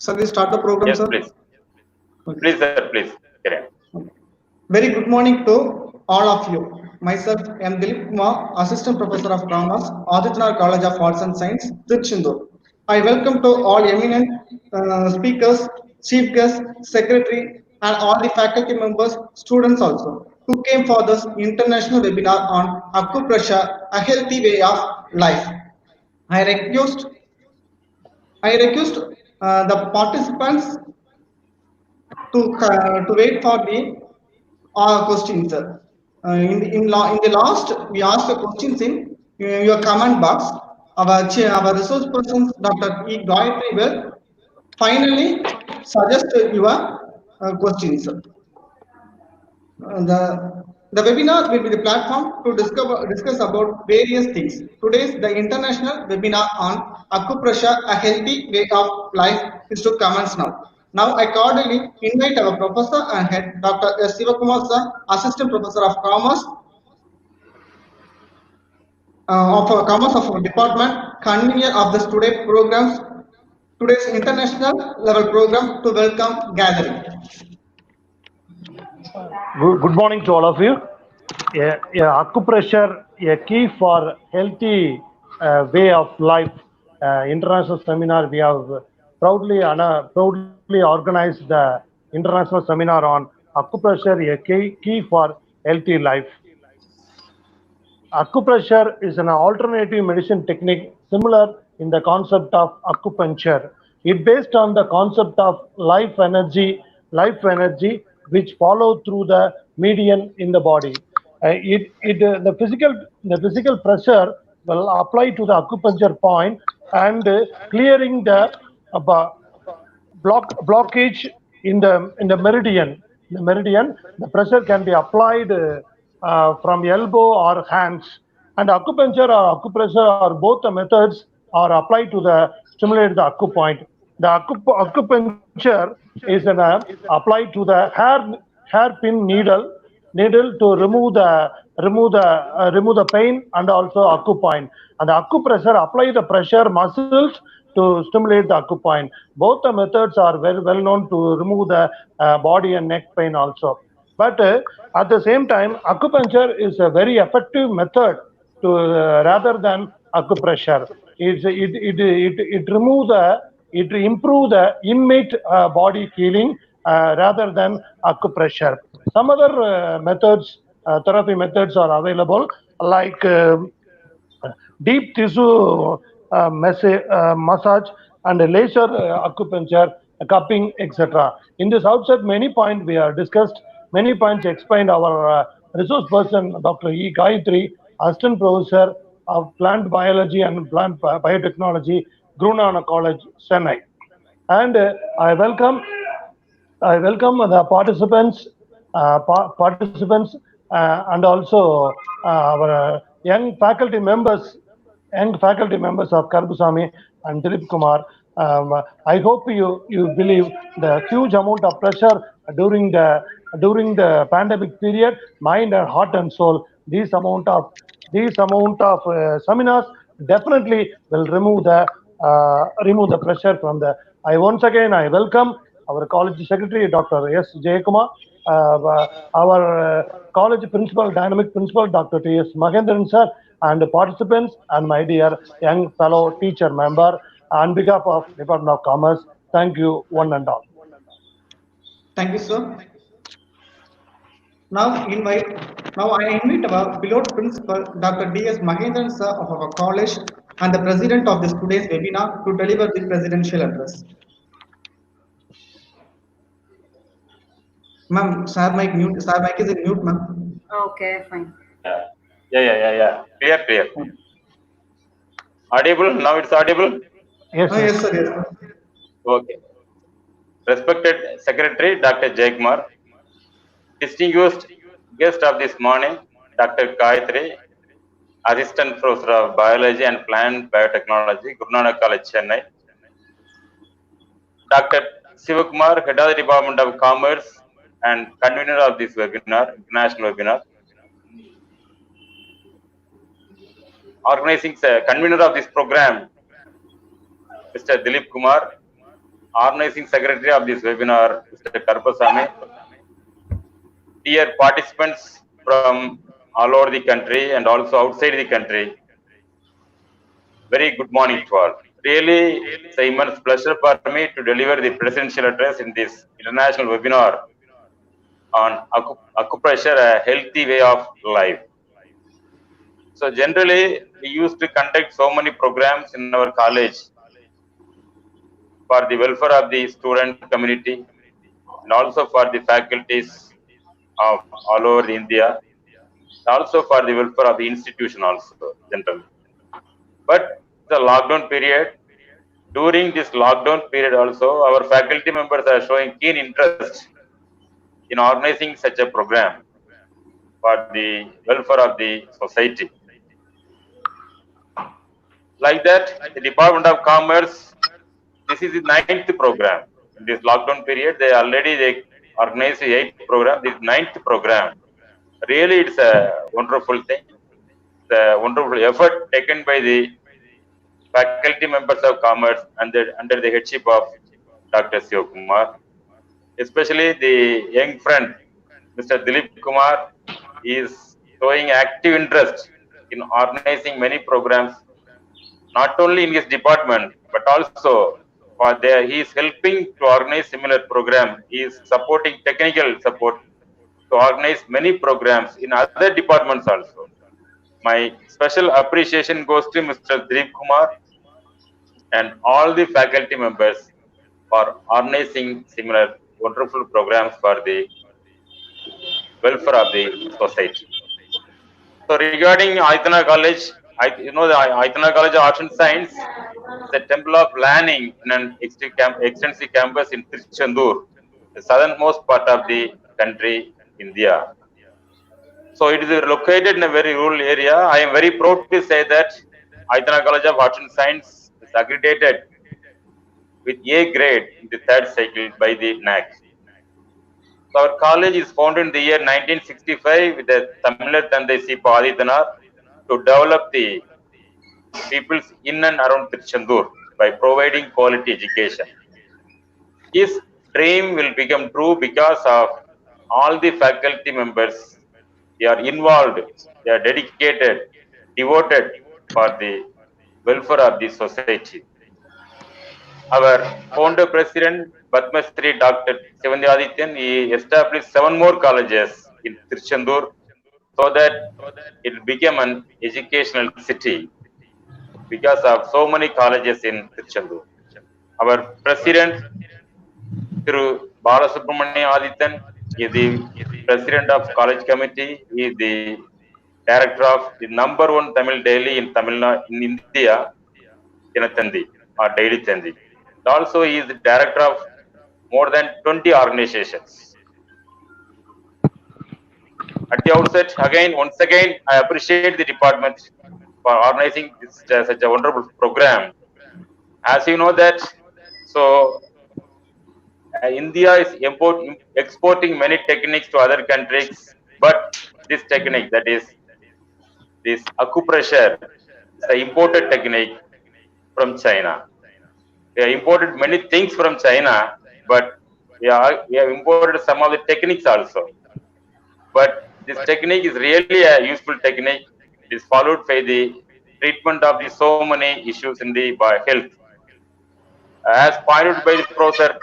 Shall we start the program, Yes, sir? please. Okay. Please, sir, please. Carry on. Very good morning to all of you. Myself, I am Dilip Kumar, Assistant Professor of Commerce, ADITANAR College of Arts and Science, Tiruchendur. I welcome to all eminent speakers, chief guests, secretary, and all the faculty members, students also, who came for this international webinar on acupressure, a healthy way of life. I request the participants to wait for the questions. In the last, we asked the questions in your comment box. Our resource person, Dr.E.GAYATHIRI, will finally suggest your questions. The webinar will be the platform to discuss about various things. Today's the international webinar on acupressure, a healthy way of life, is to commence now. Now I cordially invite our professor and head, Dr. S. Sivakumar sir, Assistant Professor of Commerce of our department, convener of this today's international level program, to welcome gathering. Good morning to all of you. Acupressure, a key for healthy way of life. International seminar. We have proudly organized the international seminar on acupressure, a key for healthy life. Acupressure is an alternative medicine technique similar in the concept of acupuncture. It based on the concept of life energy which follow through the median in the body. The physical pressure will apply to the acupuncture point and clearing the blockage in the meridian. The pressure can be applied from elbow or hands. And acupuncture or acupressure or both the methods are applied to the stimulate the acu point. The acupuncture is applied to the hairpin needle to remove the pain and also acu point. And the acupressure apply the pressure muscles to stimulate the acu point. Both the methods are very well known to remove the body and neck pain also. But at the same time, acupuncture is a very effective method to rather than acupressure. It improve the innate body feeling rather than acupressure. Some other therapy methods are available, like deep tissue massage and laser acupuncture, cupping, etc. In this outset, many points we have discussed, many points explained our resource person, Dr. E.GAYATHIRI, Assistant Professor of Plant Biology and Plant Biotechnology, Guru Nanak College, Chennai. And I welcome the participants and also our young faculty members of Karbusamy and Dilip Kumar. I hope you believe the huge amount of pressure during the pandemic period, mind and heart and soul. These amount of seminars definitely will remove the pressure from the. I welcome our college secretary, Dr. S. Jayakumar, our college principal, dynamic principal, Dr. T.S. Mahendran sir, and the participants, and my dear young fellow teacher member, on behalf of Department of Commerce, thank you one and all. Thank you, sir. Now I invite our beloved principal, Dr. D.S. Mahendran sir of our college and the president of this today's webinar to deliver the presidential address. Ma'am, sir mic is in mute, ma'am. Okay, fine. Yeah. Clear. Audible? Now it's audible? Yes, sir. Okay. Respected Secretary, Dr. Jayakumar, distinguished guest of this morning, Dr. Gayatri, Assistant Professor of Biology and Plant Biotechnology, Guru Nanak College, Chennai, Dr. Sivakumar, Head of the Department of Commerce and convener of this webinar, international webinar, convener of this program, Mr. Dilip Kumar, organizing secretary of this webinar, Mr. Karpasamy, dear participants from all over the country and also outside the country, very good morning to all. Really, it's an immense pleasure for me to deliver the presidential address in this international webinar on acupressure, a healthy way of life. So generally, we used to conduct so many programs in our college for the welfare of the student community and also for the faculties of all over India, also for the welfare of the institution also generally. But the lockdown period, during this lockdown period also, our faculty members are showing keen interest in organizing such a program for the welfare of the society. Like that, the Department of Commerce, this is the 9th program. In this lockdown period, they organized the 8th program, this 9th program. Really, it's a wonderful thing. The wonderful effort taken by the faculty members of commerce under the headship of Dr. Sujok, especially the young friend, Mr. Dilip Kumar, is showing active interest in organizing many programs, not only in his department, but also for there he is helping to organize similar program. He is supporting technical support to organize many programs in other departments also. My special appreciation goes to Mr. Dilip Kumar and all the faculty members for organizing similar wonderful programs for the welfare of the society. So regarding ADITANAR College, the ADITANAR College of Arts and Science is a temple of learning in an extensive campus in Tiruchendur, the southernmost part of the country, India. So it is located in a very rural area. I am very proud to say that ADITANAR College of Arts and Science is accredited with A grade in the 3rd cycle by the NANAK. So our college is founded in the year 1965 with the Tamil Thandai Sipa ADITANAR to develop the peoples in and around Tiruchendur by providing quality education. His dream will become true because of all the faculty members. They are involved, they are dedicated, devoted for the welfare of the society. Our founder president, Padma Shri Dr. Adityan, he established 7 more colleges in Tiruchendur so that it became an educational city because of so many colleges in Tiruchendur. Our president, through Balasubramanian Adityan, is the president of college committee, he is the director of the #1 Tamil daily in Tamil Nadu, in India, Dinatandi or Daily Tandi. Also, he is the director of more than 20 organizations. At the outset, once again, I appreciate the department for organizing this, such a wonderful program. As you know that, so India is exporting many techniques to other countries, but this technique, that is this acupressure, is an imported technique from China. We have imported many things from China, but we have imported some of the techniques also. But this technique is really a useful technique. It is followed by the treatment of the so many issues in the health. As pointed by the Professor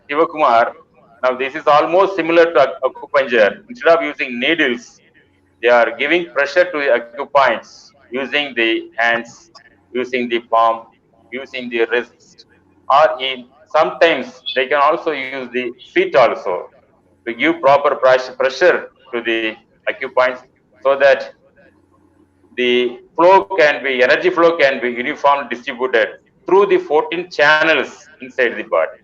Sivakumar, now this is almost similar to acupuncture. Instead of using needles, they are giving pressure to the acupoints using the hands, using the palm, using the wrist, or sometimes they can also use the feet also to give proper pressure to the acupoints so that the energy flow can be uniformly distributed through the 14 channels inside the body.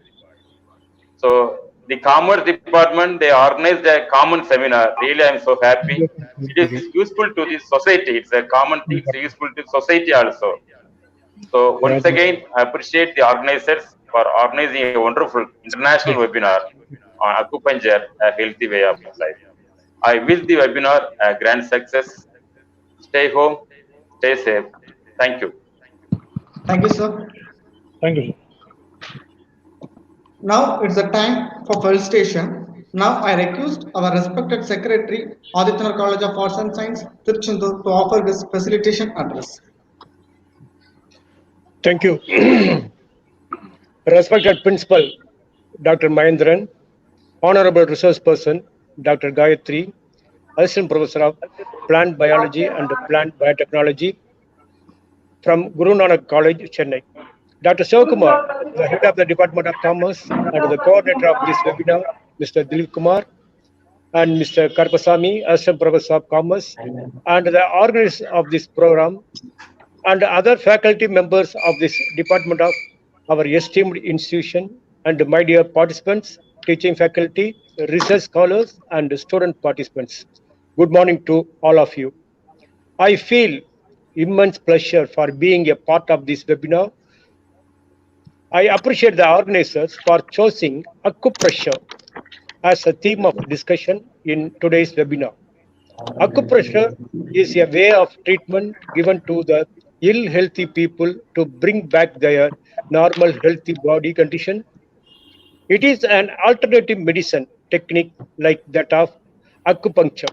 So the Commerce Department, they organized a common seminar. Really, I am so happy. It is useful to the society. It's a common thing. It's useful to society also. So once again, I appreciate the organizers for organizing a wonderful international webinar on acupuncture, a healthy way of life. I wish the webinar a grand success. Stay home, stay safe. Thank you. Thank you, sir. Thank you, sir. Now it's the time for felicitation. Now I request our respected Secretary, ADITANAR College of Arts and Science, Tiruchendur, to offer his facilitation address. Thank you. Respected Principal, Dr. Mahendran, Honorable Resource Person, Dr. Gayathri, Assistant Professor of Plant Biology and Plant Biotechnology from Guru Nanak College, Chennai. Dr. Sivakumar, the head of the Department of Commerce and the coordinator of this webinar, Mr. Dilip Kumar, and Mr. Karpasamy, Assistant Professor of Commerce, and the organizers of this program, and other faculty members of this department of our esteemed institution, and my dear participants, teaching faculty, research scholars, and student participants. Good morning to all of you. I feel immense pleasure for being a part of this webinar. I appreciate the organizers for choosing acupressure as a theme of discussion in today's webinar. Acupressure is a way of treatment given to the ill healthy people to bring back their normal healthy body condition. It is an alternative medicine technique like that of acupuncture.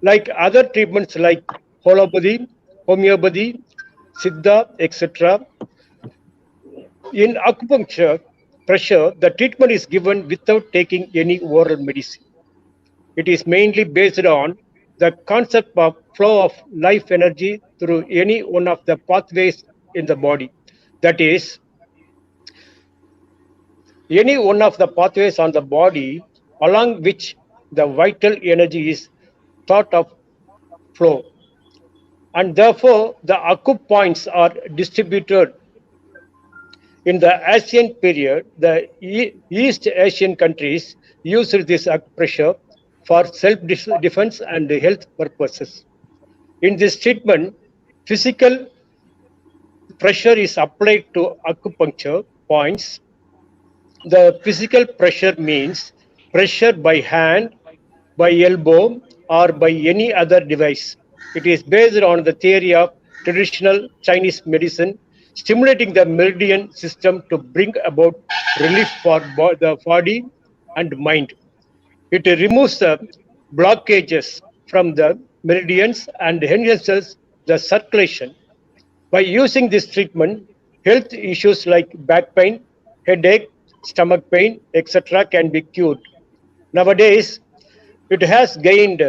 Like other treatments like homeopathy, siddha, etc. In acupuncture pressure, the treatment is given without taking any oral medicine. It is mainly based on the concept of flow of life energy through any one of the pathways in the body. That is, any one of the pathways on the body along which the vital energy is thought of flow. And therefore, the acupoints are distributed. In the Asian period, the East Asian countries used this acupressure for self-defense and health purposes. In this treatment, physical pressure is applied to acupuncture points. The physical pressure means pressure by hand, by elbow, or by any other device. It is based on the theory of traditional Chinese medicine, stimulating the meridian system to bring about relief for the body and mind. It removes the blockages from the meridians and enhances the circulation. By using this treatment, health issues like back pain, headache, stomach pain, etc. can be cured. Nowadays, it has gained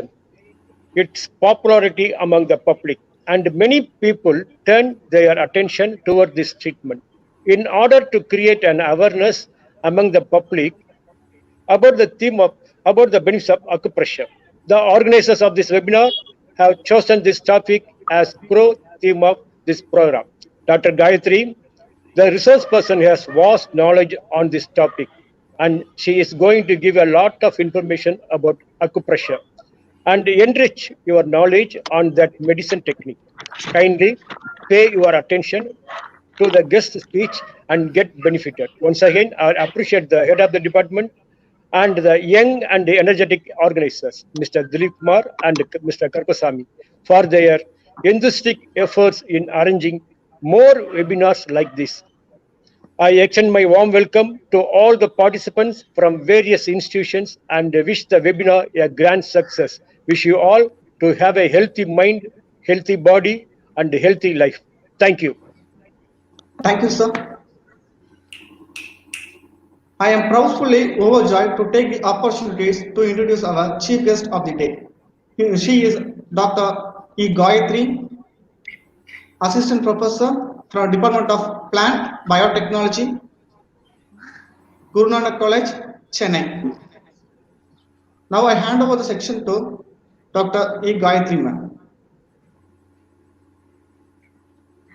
its popularity among the public, and many people turn their attention toward this treatment. In order to create an awareness among the public about the theme of about the benefits of acupressure, the organizers of this webinar have chosen this topic as core theme of this program. Dr. Gayathri, the resource person, has vast knowledge on this topic, and she is going to give a lot of information about acupressure and enrich your knowledge on that medicine technique. Kindly pay your attention to the guest speech and get benefited. Once again, I appreciate the head of the department and the young and energetic organizers, Mr. Dilip Kumar and Mr. Karpasamy, for their enthusiastic efforts in arranging more webinars like this. I extend my warm welcome to all the participants from various institutions and wish the webinar a grand success. Wish you all to have a healthy mind, healthy body, and a healthy life. Thank you. Thank you, sir. I am proudly overjoyed to take the opportunities to introduce our chief guest of the day. She is Dr.E.GAYATHIRI, Assistant Professor from Department of Plant Biotechnology, Guru Nanak College, Chennai. Now I hand over the section to Dr. E. Gayathri, ma'am.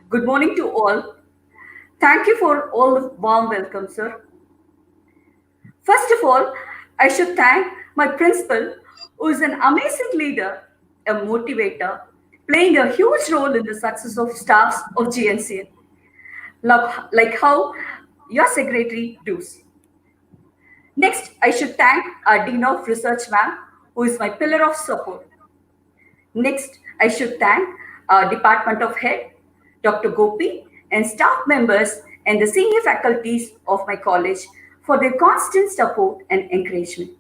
Good morning to all. Thank you for all the warm welcome, sir. First of all, I should thank my principal, who is an amazing leader, a motivator, playing a huge role in the success of staffs of GNCN, like how your secretary does. Next, I should thank our Dean of Research, ma'am, who is my pillar of support. Next, I should thank our Department of Head, Dr. Gopi, and staff members and the senior faculties of my college for their constant support and encouragement.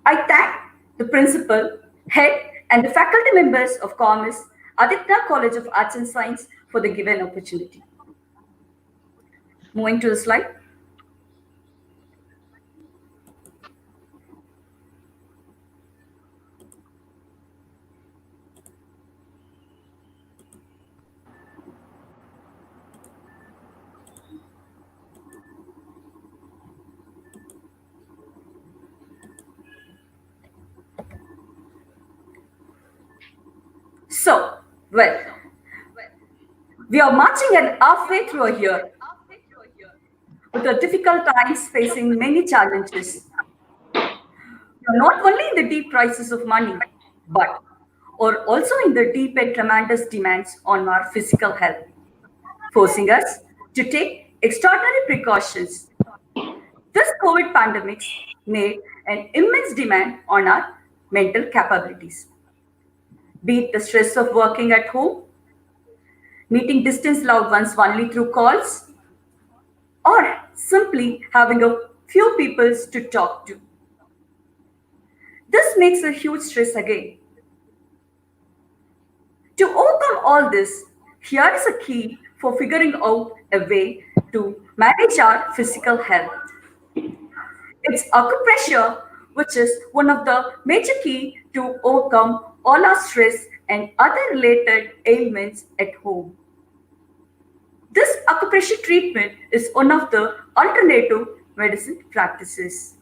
I thank the principal, head, and the faculty members of Commerce, ADITANAR College of Arts and Science for the given opportunity. Moving to the slide. So, well, we are marching at halfway through a year with the difficult times facing many challenges. We are not only in the deep crisis of money, but are also in the deep and tremendous demands on our physical health, forcing us to take extraordinary precautions. This COVID pandemic made an immense demand on our mental capabilities, be it the stress of working at home, meeting distant loved ones only through calls, or simply having a few people to talk to. This makes a huge stress again. To overcome all this, here is a key for figuring out a way to manage our physical health. It's acupressure, which is one of the major key to overcome all our stress and other related ailments at home. This acupressure treatment is one of the alternative medicine practices.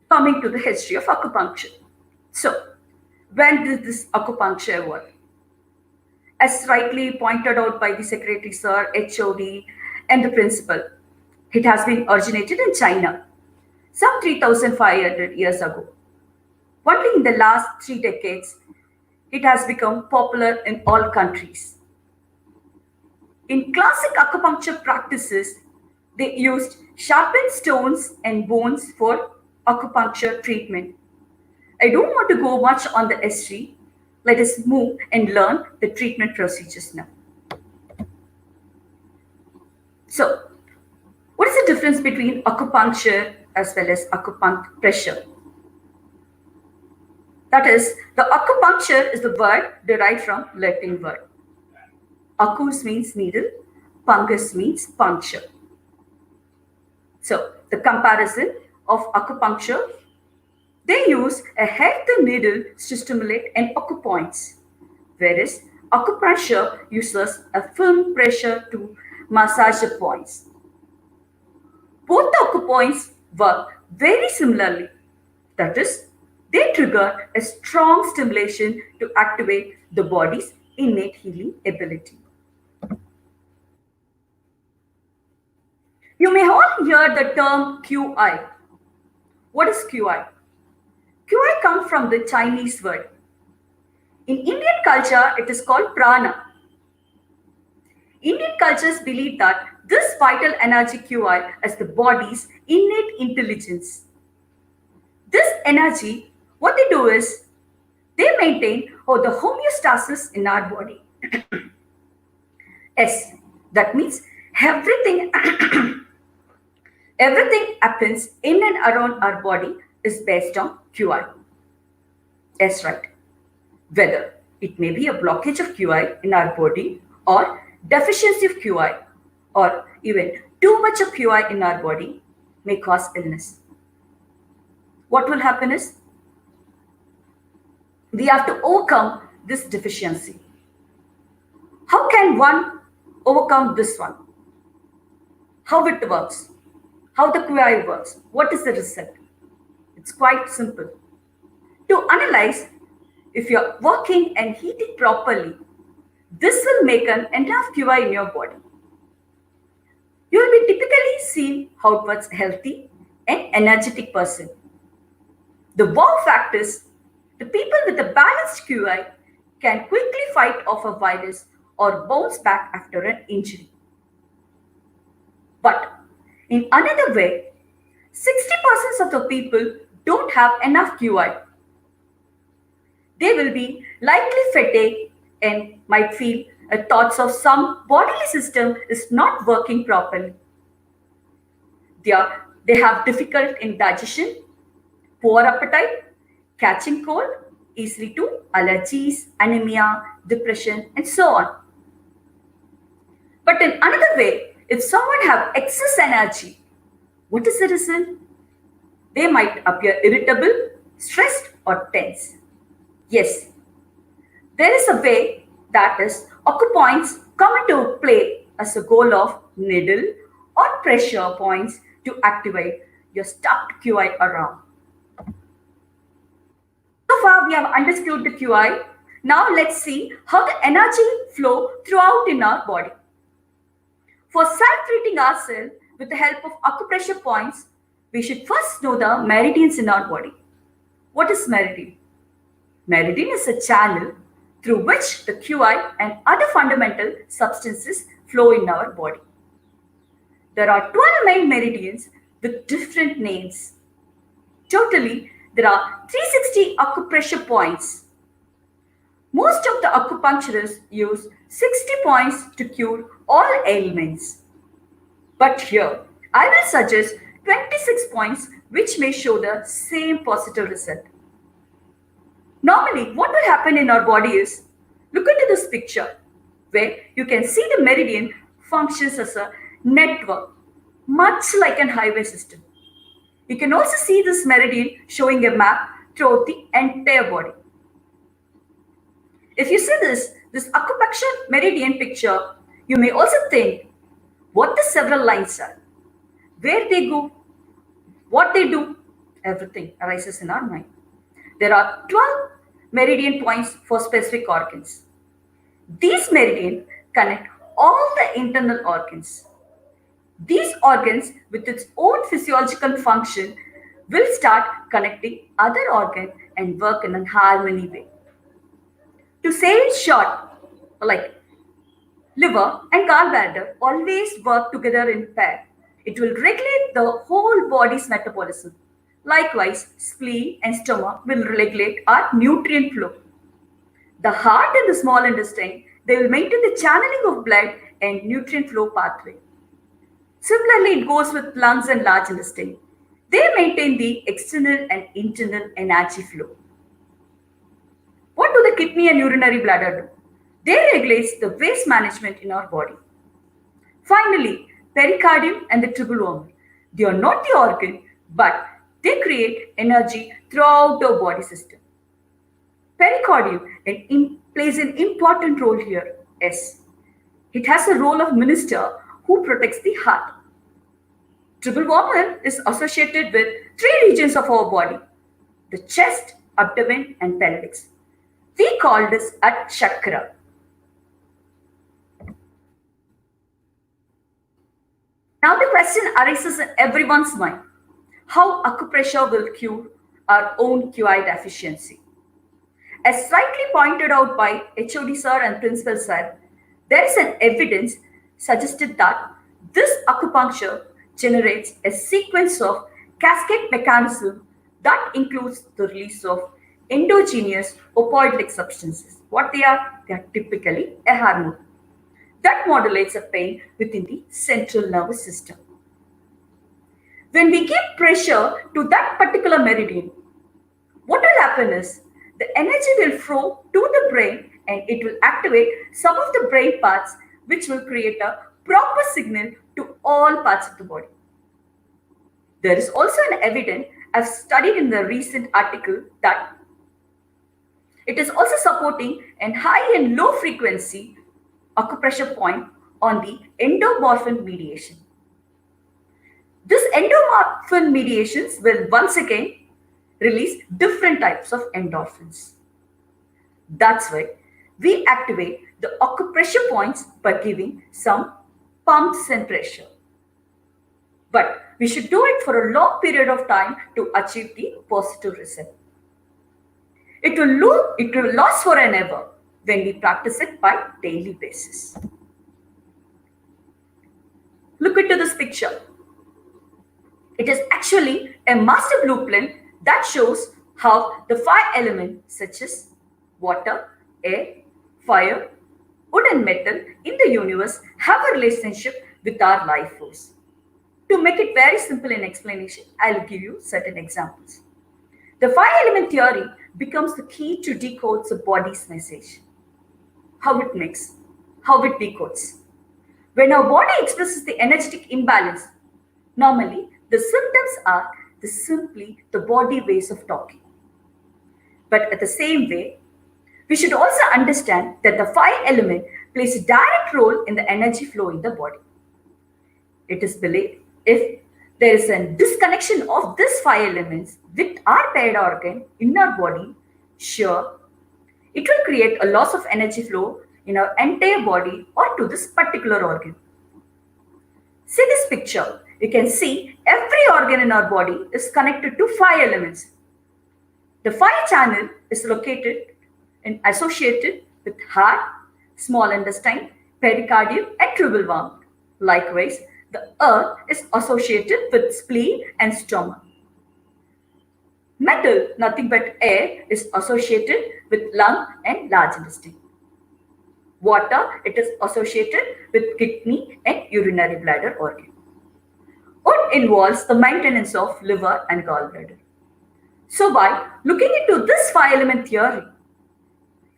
Coming to the history of acupuncture. So, when did this acupuncture evolve? As rightly pointed out by the Secretary Sir, HOD, and the Principal, it has been originated in China some 3,500 years ago. Only in the last 3 decades, it has become popular in all countries. In classic acupuncture practices, they used sharpened stones and bones for acupuncture treatment. I don't want to go much on the history. Let us move and learn the treatment procedures now. So, what is the difference between acupuncture as well as acupressure? That is, the acupuncture is the word derived from Latin word. Acus means needle, punctus means puncture. So, the comparison of acupuncture, they use a healthy needle to stimulate and acupoints, whereas acupressure uses a firm pressure to massage the points. Both the acupoints work very similarly. That is, they trigger a strong stimulation to activate the body's innate healing ability. You may all hear the term QI. What is QI? QI comes from the Chinese word. In Indian culture, it is called prana. Indian cultures believe that this vital energy QI is the body's innate intelligence. This energy, what they do is, they maintain the homeostasis in our body. S, that means everything, everything happens in and around our body is based on QI. That's right. Whether it may be a blockage of QI in our body or deficiency of QI or even too much of QI in our body may cause illness. What will happen is, we have to overcome this deficiency. How can one overcome this one? How it works? How the QI works? What is the result? It's quite simple. To analyze, if you're working and eating properly, this will make enough QI in your body. You will be typically seen outwards healthy and energetic person. The wow fact is, the people with a balanced QI can quickly fight off a virus or bounce back after an injury. But in another way, 60% of the people don't have enough QI. They will be likely fatigued and might feel thoughts of some bodily system is not working properly. They have difficult in digestion, poor appetite, catching cold, easily to allergies, anemia, depression, and so on. But in another way, if someone have excess energy, what is the result? They might appear irritable, stressed, or tense. Yes, there is a way that is acupoints come into play as a goal of needle or pressure points to activate your stuck QI around. So far we have understood the QI. Now let's see how the energy flow throughout in our body. For self-treating ourselves with the help of acupressure points, we should first know the meridians in our body. What is meridian? Meridian is a channel through which the QI and other fundamental substances flow in our body. There are 12 main meridians with different names. Totally, there are 360 acupressure points. Most of the acupuncturists use 60 points to cure all ailments. But here, I will suggest 26 points which may show the same positive result. Normally, what will happen in our body is, look into this picture where you can see the meridian functions as a network, much like an highway system. You can also see this meridian showing a map throughout the entire body. If you see this acupuncture meridian picture, you may also think what the several lines are, where they go, what they do, everything arises in our mind. There are 12 meridian points for specific organs. These meridians connect all the internal organs. These organs, with its own physiological function, will start connecting other organs and work in a harmony way. To say it short, like liver and gallbladder always work together in pair. It will regulate the whole body's metabolism. Likewise, spleen and stomach will regulate our nutrient flow. The heart and the small intestine, they will maintain the channeling of blood and nutrient flow pathway. Similarly, it goes with lungs and large intestine. They maintain the external and internal energy flow. What do the kidney and urinary bladder do? They regulate the waste management in our body. Finally, pericardium and the tribulum. They are not the organ, but they create energy throughout the body system. Pericardium plays an important role here. Yes, it has the role of minister who protects the heart. Tribulum is associated with 3 regions of our body: the chest, abdomen, and pelvis. We call this a chakra. Now the question arises in everyone's mind: how acupressure will cure our own QI deficiency? As slightly pointed out by HOD sir and principal sir, there is an evidence suggested that this acupuncture generates a sequence of cascade mechanism that includes the release of endogenous opioid-like substances. What they are? They are typically a hormone that modulates the pain within the central nervous system. When we give pressure to that particular meridian, what will happen is the energy will flow to the brain and it will activate some of the brain parts, which will create a proper signal to all parts of the body. There is also an evidence I've studied in the recent article that it is also supporting an high and low frequency acupressure point on the endomorphin mediation. This endomorphin mediations will once again release different types of endorphins. That's why we activate the acupressure points by giving some pumps and pressure. But we should do it for a long period of time to achieve the positive result. It will last for an ever when we practice it by daily basis. Look into this picture. It is actually a master blueprint that shows how the 5 elements such as water, air, fire, wood and metal in the universe have a relationship with our life force. To make it very simple in explanation, I'll give you certain examples. The five-element theory becomes the key to decode the body's message. How it makes, how it decodes. When our body expresses the energetic imbalance, normally the symptoms are simply the body ways of talking. But at the same way, we should also understand that the five element plays a direct role in the energy flow in the body. It is believed if there is a disconnection of these five elements with our paired organ in our body, sure, it will create a loss of energy flow in our entire body or to this particular organ. See this picture. You can see every organ in our body is connected to five elements. The five channel is located and associated with heart, small intestine, pericardium, and tribal worm. Likewise, the earth is associated with spleen and stomach. Metal, nothing but air, is associated with lung and large intestine. Water, it is associated with kidney and urinary bladder organ. Wood involves the maintenance of liver and gallbladder. So by looking into this five-element theory,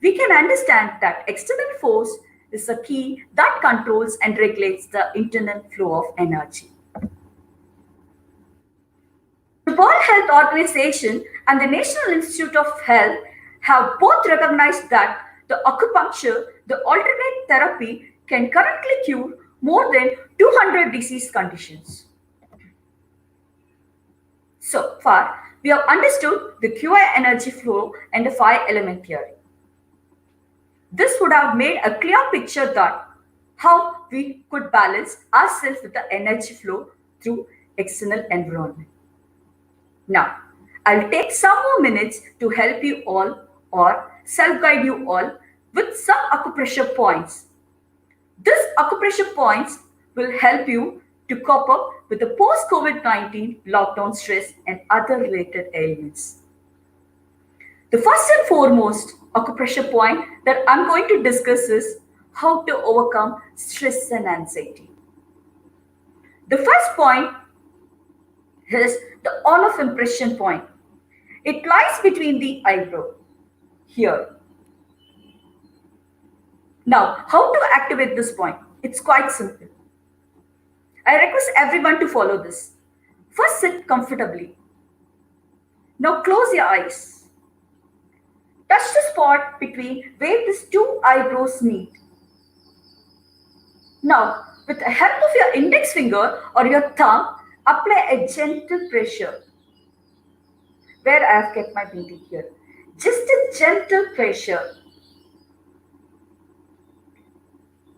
we can understand that external force is the key that controls and regulates the internal flow of energy. The World Health Organization and the National Institute of Health have both recognized that the acupuncture, the alternate therapy, can currently cure more than 200 disease conditions. So far, we have understood the QI energy flow and the five-element theory. This would have made a clear picture that how we could balance ourselves with the energy flow through external environment. Now, I'll take some more minutes to help you all or self-guide you all with some acupressure points. These acupressure points will help you to cope up with the post-COVID-19 lockdown stress and other related ailments. The first and foremost acupressure point that I'm going to discuss is how to overcome stress and anxiety. The first point is the on-off impression point. It lies between the eyebrow here. Now, how to activate this point? It's quite simple. I request everyone to follow this. First, sit comfortably. Now, close your eyes. Touch the spot between where these two eyebrows meet. Now, with the help of your index finger or your thumb, apply a gentle pressure. Where I have kept my pinky here. Just a gentle pressure.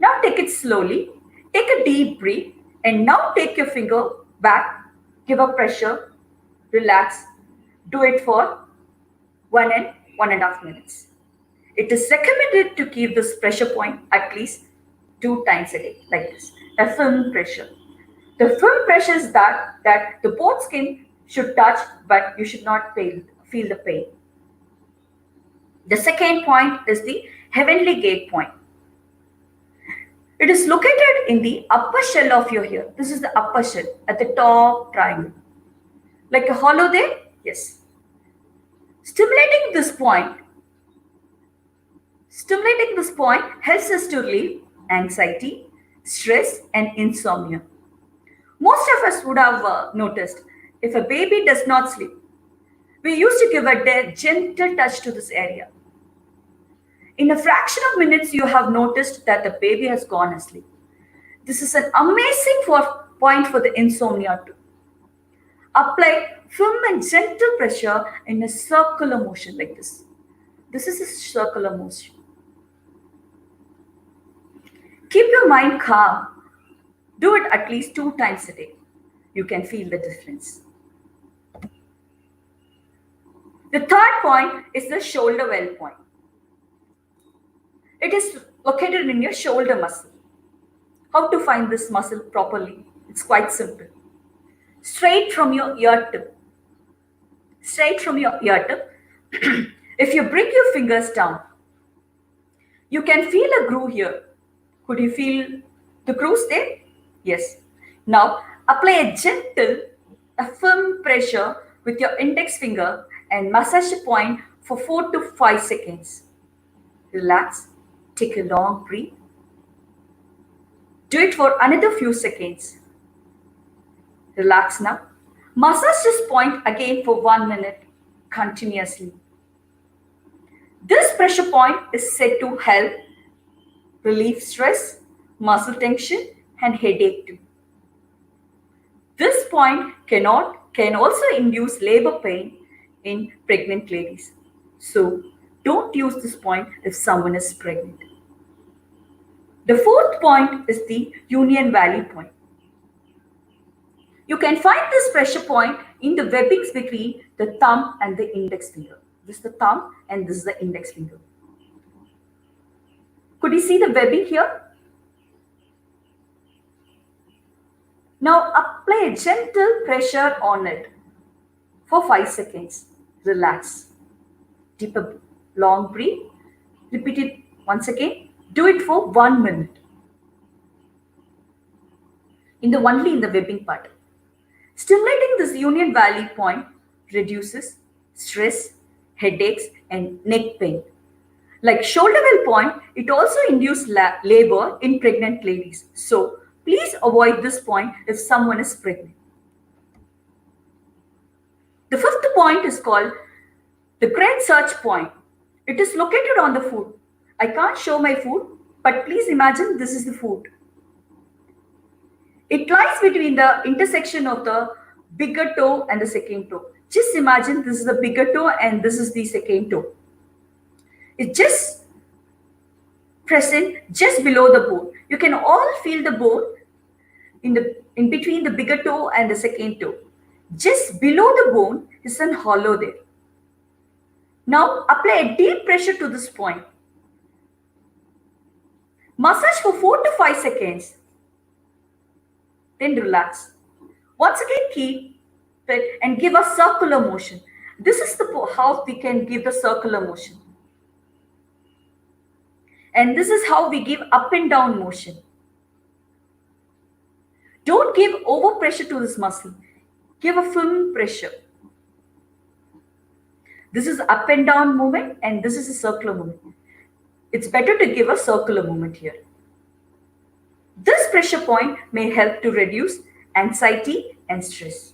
Now take it slowly. Take a deep breath and now take your finger back. Give a pressure. Relax. Do it for 1.5 minutes. It is recommended to keep this pressure point at least 2 times a day, like this. A firm pressure. The firm pressure is that the both skin should touch, but you should not feel the pain. The second point is the heavenly gate point. It is located in the upper shell of your ear. This is the upper shell at the top triangle. Like a hollow there? Yes. Stimulating this point helps us to relieve anxiety, stress, and insomnia. Most of us would have noticed if a baby does not sleep, we used to give a gentle touch to this area. In a fraction of minutes, you have noticed that the baby has gone asleep. This is an amazing point for the insomnia too. Apply firm and gentle pressure in a circular motion like this. This is a circular motion. Keep your mind calm. Do it at least 2 times a day. You can feel the difference. The third point is the shoulder well point. It is located in your shoulder muscle. How to find this muscle properly? It's quite simple. Straight from your ear tip. Straight from your ear tip. If you bring your fingers down, You can feel a groove here. Could you feel the grooves there? Yes. Now apply a gentle, a firm pressure with your index finger and massage the point for 4 to 5 seconds. Relax. Take a long breath. Do it for another few seconds. Relax now. Massage this point again for 1 minute continuously. This pressure point is said to help relieve stress, muscle tension, and headache too. This point can also induce labor pain in pregnant ladies. So don't use this point if someone is pregnant. The fourth point is the Union Valley point. You can find this pressure point in the webbings between the thumb and the index finger. This is the thumb and this is the index finger. Could you see the webbing here? Now apply a gentle pressure on it for 5 seconds. Relax. Deep a long breath. Repeat it once again. Do it for 1 minute. Only in the webbing part. Stimulating this Union Valley point reduces stress, headaches, and neck pain. Like shoulder well point, it also induces labor in pregnant ladies. So please avoid this point if someone is pregnant. The fifth point is called the Great Search point. It is located on the foot. I can't show my foot, but please imagine this is the foot. It lies between the intersection of the bigger toe and the second toe. Just imagine this is the bigger toe and this is the second toe. It's just present just below the bone. You can all feel the bone in between the bigger toe and the second toe. Just below the bone is an hollow there. Now apply a deep pressure to this point. Massage for 4 to 5 seconds. Then relax. Once again keep it and give a circular motion. This is how we can give the circular motion. And this is how we give up and down motion. Don't give over pressure to this muscle. Give a firm pressure. This is up and down movement and this is a circular movement. It's better to give a circular movement here. This pressure point may help to reduce anxiety and stress.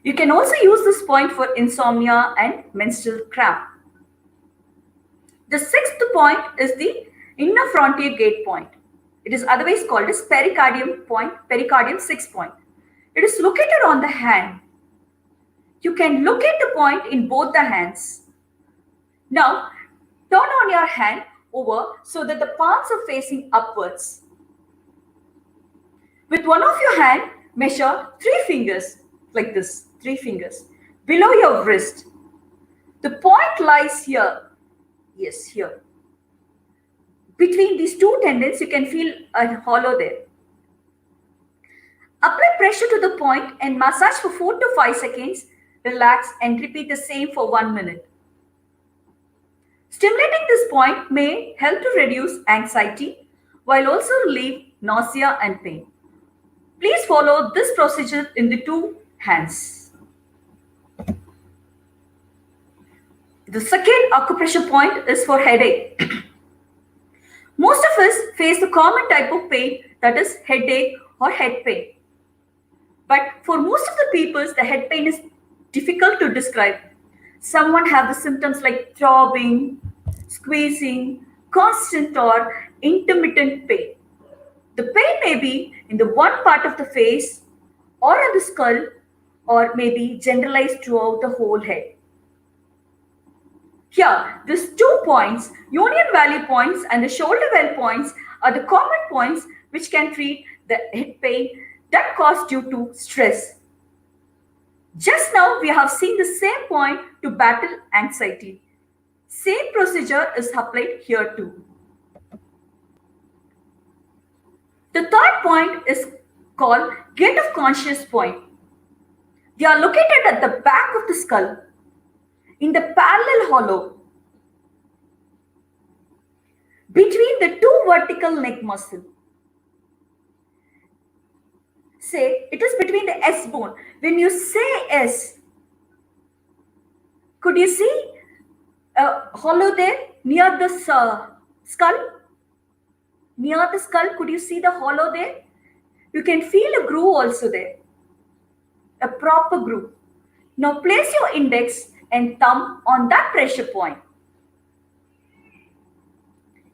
You can also use this point for insomnia and menstrual cramp. The sixth point is the inner frontier gate point. It is otherwise called as pericardium point, pericardium 6 point. It is located on the hand. You can locate the point in both the hands. Now, turn on your hand over so that the palms are facing upwards. With one of your hand, measure 3 fingers like this, 3 fingers below your wrist. The point lies here. Yes, here. Between these 2 tendons, you can feel a hollow there. Apply pressure to the point and massage for 4 to 5 seconds. Relax and repeat the same for 1 minute. Stimulating this point may help to reduce anxiety while also relieve nausea and pain. Please follow this procedure in the 2 hands. The second acupressure point is for headache. Most of us face the common type of pain, that is headache or head pain. But for most of the people, the head pain is difficult to describe. Someone have the symptoms like throbbing, squeezing, constant or intermittent pain. The pain may be in the one part of the face or on the skull or maybe generalized throughout the whole head. Here, these 2 points, Union Valley points and the shoulder well points are the common points which can treat the head pain that caused due to stress. Just now, we have seen the same point to battle anxiety. Same procedure is applied here too. The third point is called gate of conscious point. They are located at the back of the skull in the parallel hollow. between the two vertical neck muscle. Say, it is between the S bone. When you say S, could you see a hollow there near the skull? Near the skull, could you see the hollow there? You can feel a groove also there, a proper groove. Now place your index and thumb on that pressure point.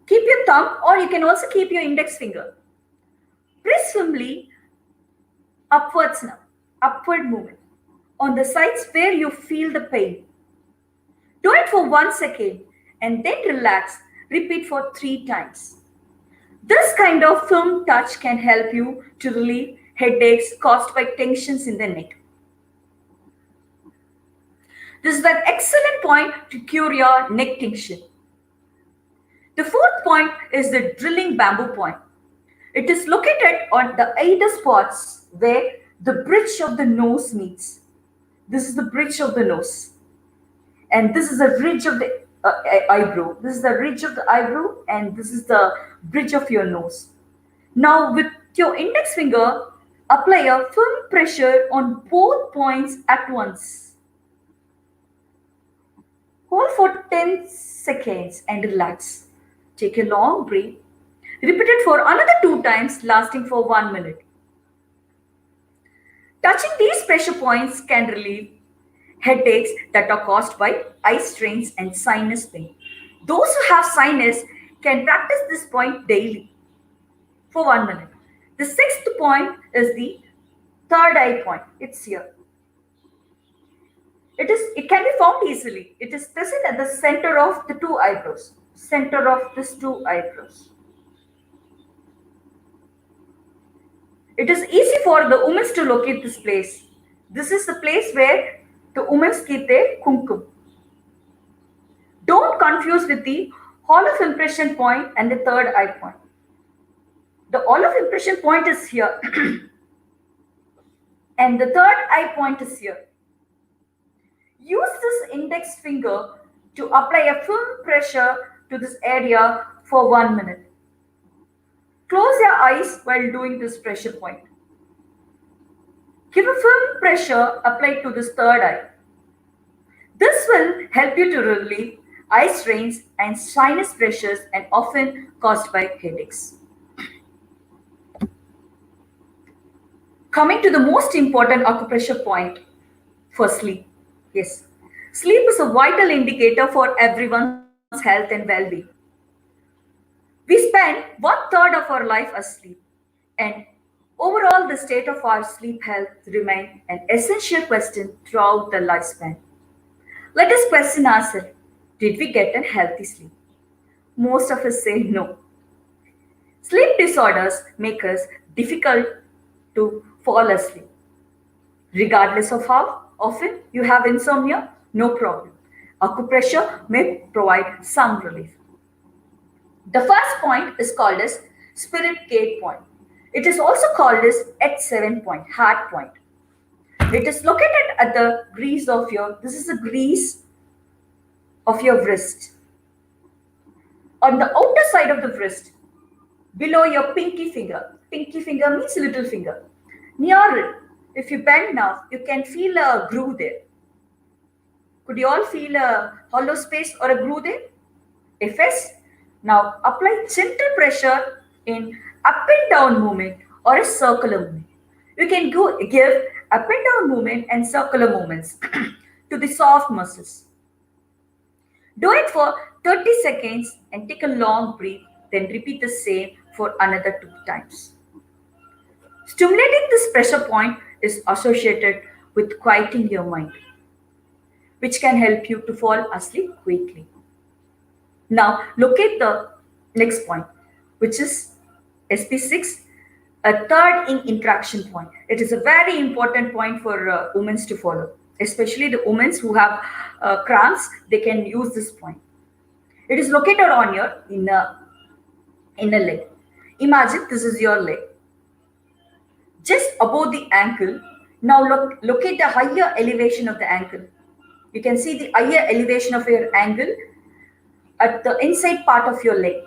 Keep your thumb, or you can also keep your index finger. Press firmly upwards now, upward movement on the sides where you feel the pain. Do it for 1 second and then relax. Repeat for 3 times. This kind of firm touch can help you to relieve headaches caused by tensions in the neck. This is an excellent point to cure your neck tension. The fourth point is the drilling bamboo point. It is located on the either spots where the bridge of the nose meets. This is the bridge of the nose. And this is the ridge of the eyebrow. This is the ridge of the eyebrow, and this is the bridge of your nose. Now with your index finger, apply a firm pressure on both points at once. Hold for 10 seconds and relax. Take a long breath. Repeat it for another 2 times, lasting for 1 minute. Touching these pressure points can relieve headaches that are caused by eye strains and sinus pain. Those who have sinus can practice this point daily for 1 minute. The sixth point is the third eye point. It's here. It can be found easily. It is present at the center of the 2 eyebrows. Center of these 2 eyebrows. It is easy for the women to locate this place. This is the place where the women keep their kumkum. Don't confuse with the olive impression point and the third eye point. The olive impression point is here and the third eye point is here. Use this index finger to apply a firm pressure to this area for 1 minute. Close your eyes while doing this pressure point. Give a firm pressure applied to this third eye. This will help you to relieve eye strains and sinus pressures and often caused by headaches. Coming to the most important acupressure point for sleep. Yes, sleep is a vital indicator for everyone's health and well-being. We spend 1/3 of our life asleep, and overall the state of our sleep health remains an essential question throughout the lifespan. Let us question ourselves, did we get a healthy sleep? Most of us say no. Sleep disorders make us difficult to fall asleep. Regardless of how often you have insomnia, no problem. Acupressure may provide some relief. The first point is called as spirit gate point. It is also called as H7 point, heart point. It is located at the grease of your, this is the grease of your wrist. On the outer side of the wrist, below your pinky finger. Pinky finger means little finger. Near it, if you bend now, you can feel a groove there. Could you all feel a hollow space or a groove there? If yes, now apply gentle pressure in up and down movement or a circular movement. You can give up and down movement and circular movements to the soft muscles. Do it for 30 seconds and take a long breath, then repeat the same for another 2 times. Stimulating this pressure point is associated with quieting your mind, which can help you to fall asleep quickly. Now, locate the next point, which is SP6, a third yin interaction point. It is a very important point for women to follow, especially the women who have cramps. They can use this point. It is located on your inner leg. Imagine this is your leg. Just above the ankle, now locate the higher elevation of the ankle. You can see the higher elevation of your ankle at the inside part of your leg.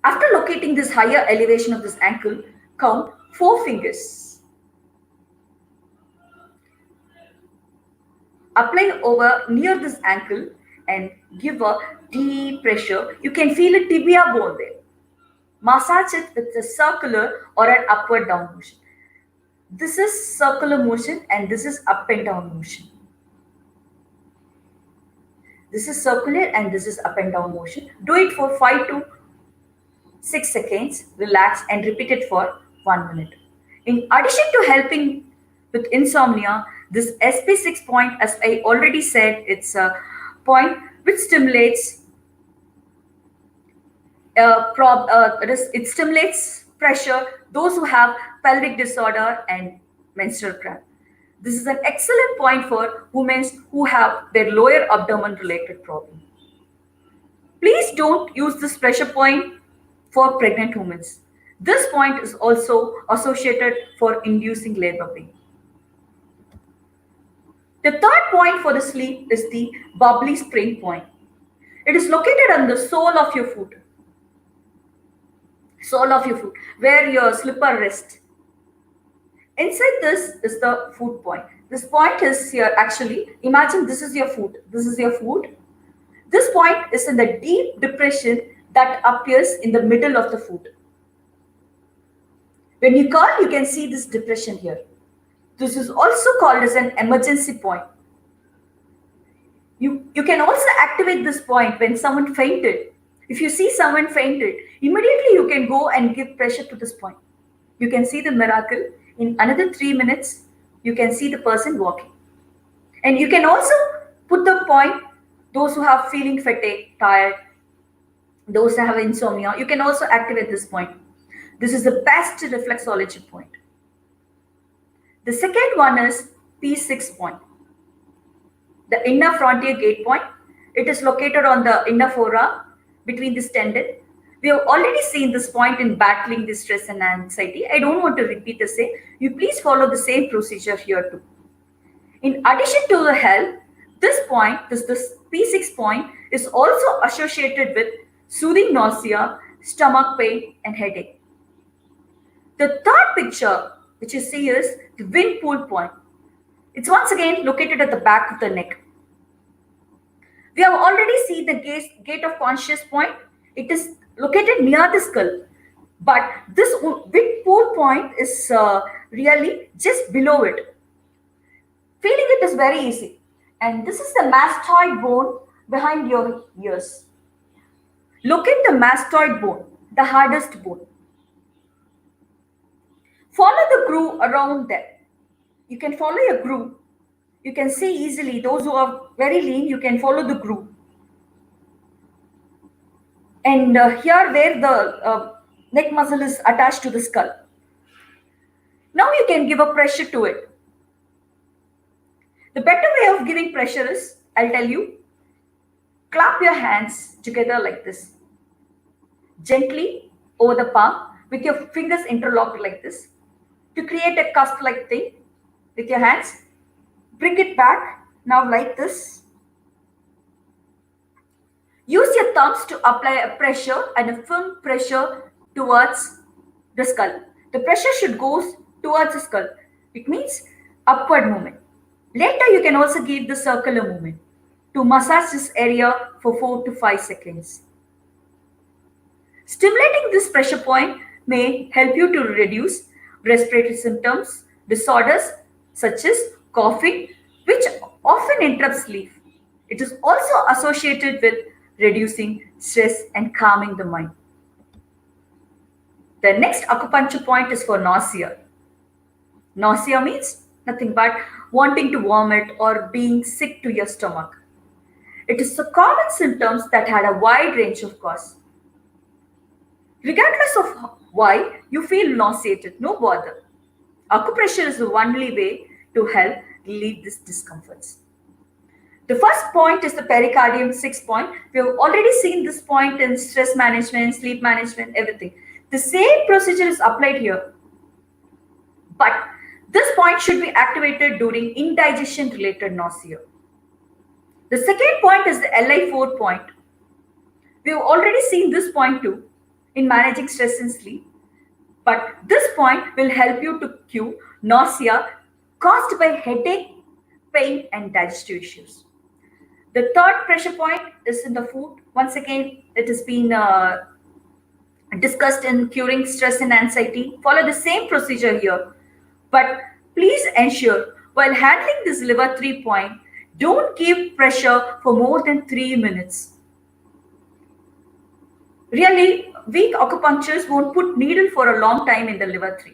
After locating this higher elevation of this ankle, count 4 fingers. Apply over near this ankle and give a deep pressure. You can feel a tibia bone there. Massage it with a circular or an upward down motion. This is circular motion and this is up and down motion. This is circular and this is up and down motion. Do it for 5 to 6 seconds. Relax and repeat it for 1 minute. In addition to helping with insomnia, this SP6 point, as I already said, it's a point which stimulates it stimulates pressure, those who have pelvic disorder and menstrual cramp. This is an excellent point for women who have their lower abdomen related problem. Please don't use this pressure point for pregnant women. This point is also associated for inducing labor pain. The third point for the sleep is the bubbly spring point. It is located on the sole of your foot. Sole of your foot, where your slipper rests. Inside this is the foot point. This point is here actually. Imagine this is your foot. This is your foot. This point is in the deep depression that appears in the middle of the foot. When you curl, you can see this depression here. This is also called as an emergency point. You can also activate this point when someone fainted. If you see someone fainted, immediately you can go and give pressure to this point. You can see the miracle. In another 3 minutes, you can see the person walking. And you can also put the point, those who have feeling fatigue, tired, those who have insomnia, you can also activate this point. This is the best reflexology point. The second one is P6 point, the inner frontier gate point. It is located on the inner forearm between this tendon. We have already seen this point in battling the stress and anxiety. I don't want to repeat the same. You please follow the same procedure here too. In addition to the health, this point, this P6 point is also associated with soothing nausea, stomach pain, and headache. The third picture, which you see, is the wind pool point. It's once again located at the back of the neck. We have already seen the gate of conscious point. It is located near the skull. But this wind pool point is really just below it. Feeling it is very easy. And this is the mastoid bone behind your ears. Locate the mastoid bone, the hardest bone. Follow the groove around there. You can follow your groove. You can see easily, those who are very lean, you can follow the groove. And here where the neck muscle is attached to the skull. Now you can give a pressure to it. The better way of giving pressure is, I'll tell you, clap your hands together like this. Gently over the palm with your fingers interlocked like this. To create a cusp-like thing with your hands. Bring it back, now like this. Use your thumbs to apply a pressure and a firm pressure towards the skull. The pressure should go towards the skull. It means upward movement. Later, you can also give the circular movement to massage this area for 4 to 5 seconds. Stimulating this pressure point may help you to reduce respiratory symptoms, disorders such as coughing, which often interrupts sleep. It is also associated with reducing stress and calming the mind. The next acupuncture point is for nausea. Nausea means nothing but wanting to vomit or being sick to your stomach. It is a common symptoms that had a wide range of cause. Regardless of why you feel nauseated, no bother. Acupressure is the only way to help relieve these discomforts. The first point is the pericardium 6 point. We have already seen this point in stress management, sleep management, everything. The same procedure is applied here. But this point should be activated during indigestion related nausea. The second point is the LI4 point. We have already seen this point too in managing stress and sleep. But this point will help you to cure nausea caused by headache, pain, and digestive issues. The third pressure point is in the food. Once again, it has been discussed in curing stress and anxiety. Follow the same procedure here. But please ensure while handling this liver 3 point, don't give pressure for more than 3 minutes. Really, weak acupuncturists won't put needle for a long time in the liver 3.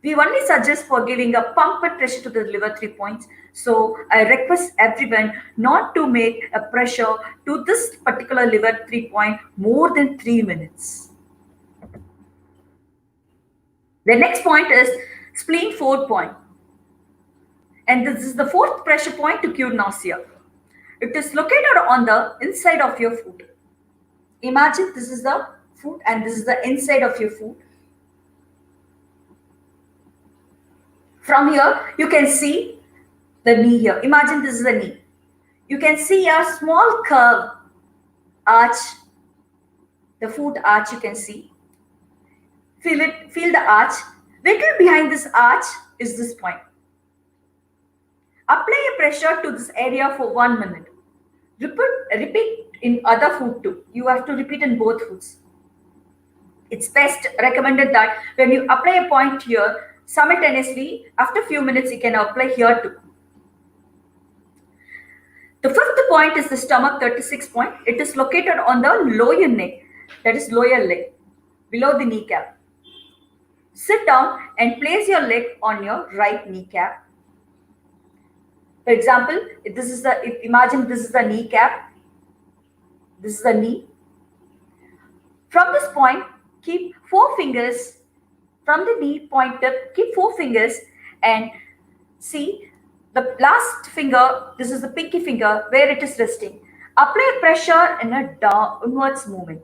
We only suggest for giving a pumped pressure to the liver 3 points. So I request everyone not to make a pressure to this particular liver 3 point more than 3 minutes. The next point is spleen 4 point. And this is the fourth pressure point to cure nausea. It is located on the inside of your foot. Imagine this is the foot and this is the inside of your foot. From here, you can see the knee here. Imagine this is the knee. You can see a small curve, arch, the foot arch you can see. Feel it, feel the arch. Little behind this arch is this point. Apply a pressure to this area for 1 minute. Repeat in other foot too. You have to repeat in both foots. It's best recommended that when you apply a point here, simultaneously, after a few minutes, you can apply here too. The fifth point is the stomach 36 point. It is located on the lower neck, that is lower leg, below the kneecap. Sit down and place your leg on your right kneecap. For example, imagine this is the kneecap. This is the knee. From this point, keep 4 fingers from the knee pointed. Keep 4 fingers and see the last finger. This is the pinky finger where it is resting. Apply pressure in a downwards movement.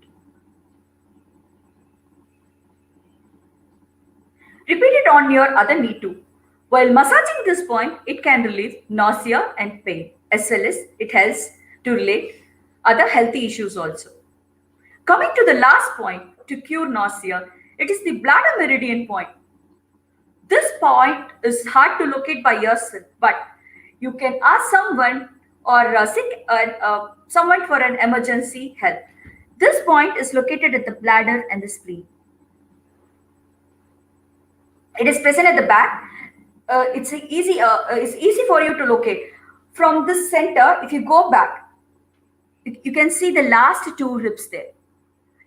Repeat it on your other knee too. While massaging this point, it can relieve nausea and pain, as well as it helps to relate other healthy issues also. Coming to the last point to cure nausea, it is the bladder meridian point. This point is hard to locate by yourself, but you can ask someone or seek someone for an emergency help. This point is located at the bladder and the spleen. It is present at the back. It's easy for you to locate. From this center, if you go back, you can see the last 2 ribs there.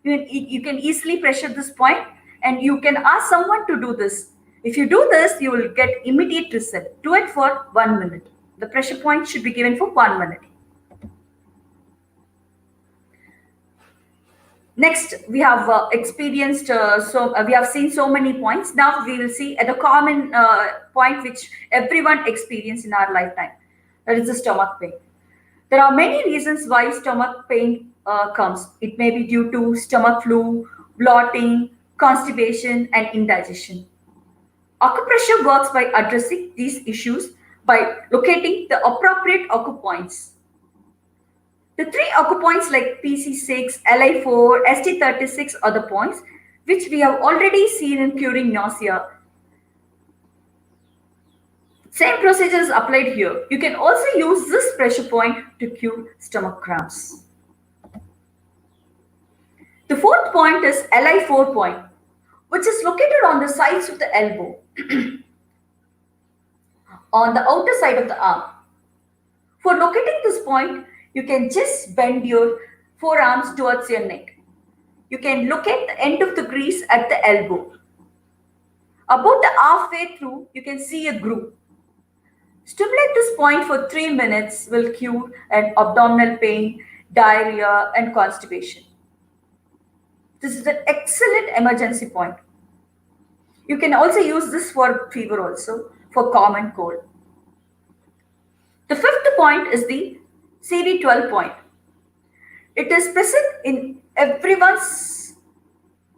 You can easily pressure this point and you can ask someone to do this. If you do this, you will get immediate result. Do it for 1 minute. The pressure point should be given for 1 minute. Next, we have experienced, we have seen so many points. Now we will see at the common point which everyone experiences in our lifetime. That is the stomach pain. There are many reasons why stomach pain comes. It may be due to stomach flu, bloating, constipation, and indigestion. Acupressure works by addressing these issues by locating the appropriate acupoints. The 3 acupoints like PC6, LI4, ST36 are the points which we have already seen in curing nausea. Same procedure is applied here. You can also use this pressure point to cure stomach cramps. The fourth point is LI4 point, which is located on the sides of the elbow, on the outer side of the arm. For locating this point, you can just bend your forearms towards your neck. You can locate the end of the crease at the elbow. About the halfway through, you can see a groove. Stimulate this point for 3 minutes will cure an abdominal pain, diarrhea, and constipation. This is an excellent emergency point. You can also use this for fever also, for common cold. The fifth point is the CD12 point. It is present in everyone's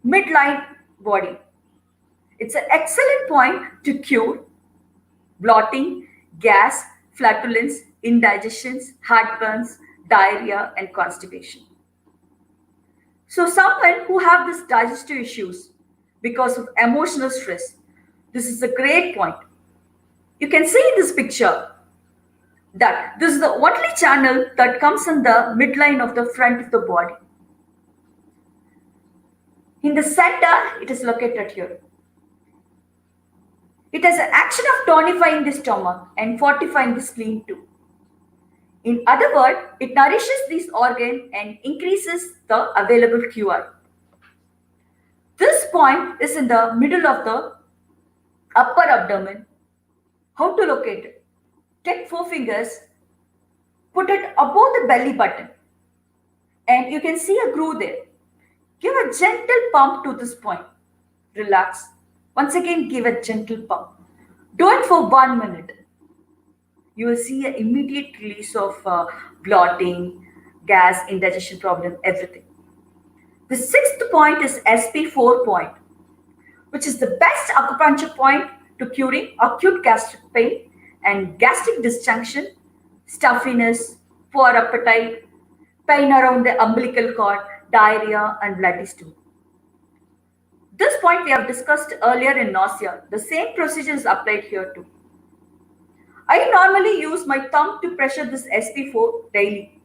midline body. It's an excellent point to cure bloating, gas, flatulence, indigestions, heartburns, diarrhea, and constipation. So someone who have this digestive issues because of emotional stress, this is a great point. You can see in this picture that this is the only channel that comes in the midline of the front of the body. In the center, it is located here. It has an action of tonifying the stomach and fortifying the spleen too. In other words, it nourishes this organ and increases the available QI. This point is in the middle of the upper abdomen. How to locate it? Take 4 fingers, put it above the belly button, and you can see a groove there. Give a gentle pump to this point. Relax. Once again, give a gentle pump. Do it for 1 minute. You will see an immediate release of bloating, gas, indigestion problem, everything. The 6th point is SP4 point, which is the best acupuncture point to curing acute gastric pain and gastric disjunction, stuffiness, poor appetite, pain around the umbilical cord, diarrhea, and bloody stool. This point we have discussed earlier in nausea. The same procedure is applied here too. I normally use my thumb to pressure this SP4 daily.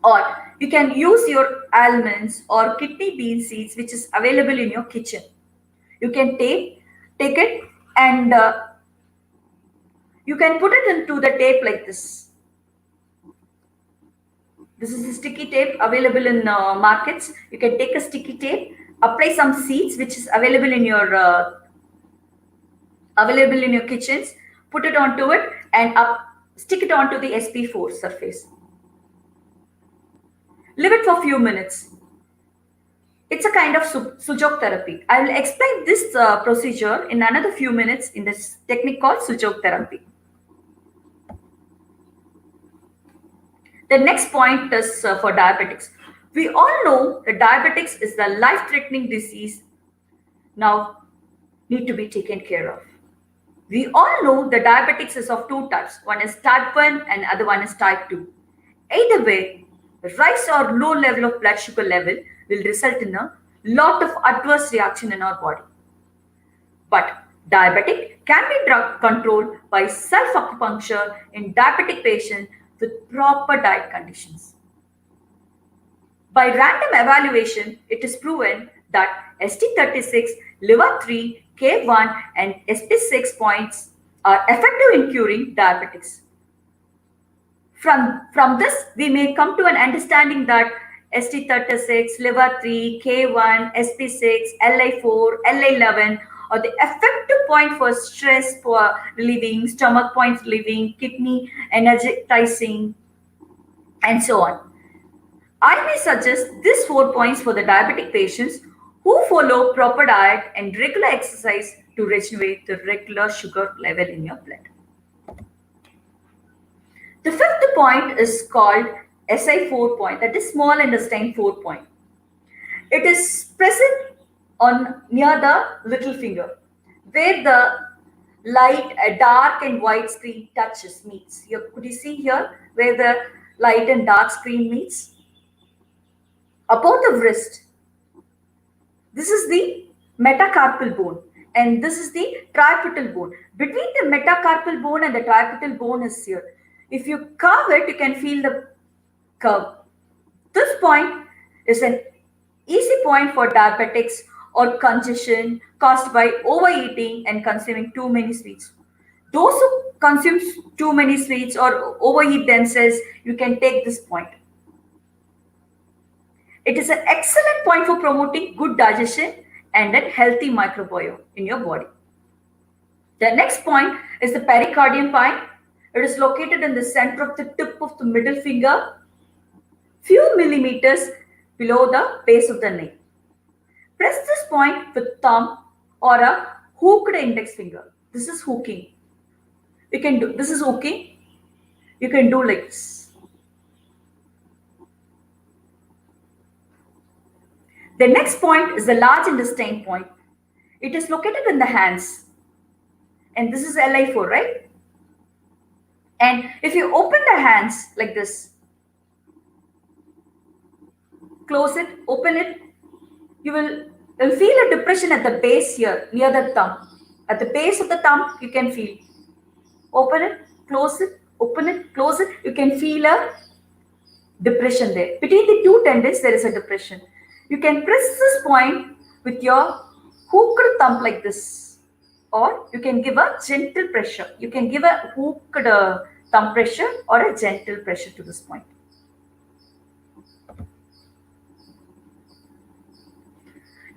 Or you can use your almonds or kidney bean seeds, which is available in your kitchen. You can take it and you can put it into the tape like this. This is a sticky tape available in markets. You can take a sticky tape, apply some seeds, which is available in your kitchens. Put it onto it and stick it onto the SP4 surface. Leave it for a few minutes. It's a kind of Sujok therapy. I will explain this procedure in another few minutes in this technique called Sujok therapy. The next point is for diabetics. We all know that diabetics is the life-threatening disease now need to be taken care of. We all know the diabetics is of 2 types. One is type 1 and other one is type 2. Either way, rise or low level of blood sugar level will result in a lot of adverse reaction in our body. But diabetic can be drug controlled by self-acupuncture in diabetic patients with proper diet conditions. By random evaluation, it is proven that ST36, liver 3, K1 and SP6 points are effective in curing diabetics. From this, we may come to an understanding that ST36, liver 3, K1, SP6, LI4, LI11 are the effective point for stress for relieving, stomach points relieving, kidney energizing, and so on. I may suggest these 4 points for the diabetic patients who follow proper diet and regular exercise to regenerate the regular sugar level in your blood. The 5th point is called SI4 point, that is small intestine 4 point. It is present near the little finger, where the light, a dark and white screen meets. Here, could you see here where the light and dark screen meets? Above the wrist, this is the metacarpal bone and this is the tripital bone. Between the metacarpal bone and the tripital bone is here. If you curve it, you can feel the curve. This point is an easy point for diabetics or congestion caused by overeating and consuming too many sweets. Those who consume too many sweets or overeat themselves, you can take this point. It is an excellent point for promoting good digestion and a healthy microbiome in your body. The next point is the pericardium point. It is located in the center of the tip of the middle finger, few millimeters below the base of the neck. Press this point with thumb or a hooked index finger. This is hooking. You can do this is hooking. You can do like this. The next point is the large intestine point. It is located in the hands. And this is LI4, right? And if you open the hands like this, close it, open it. You'll feel a depression at the base here, near the thumb. At the base of the thumb, you can feel. Open it, close it, open it, close it. You can feel a depression there. Between the two tendons, there is a depression. You can press this point with your hooked thumb like this, or you can give a gentle pressure. You can give a hooked thumb pressure or a gentle pressure to this point.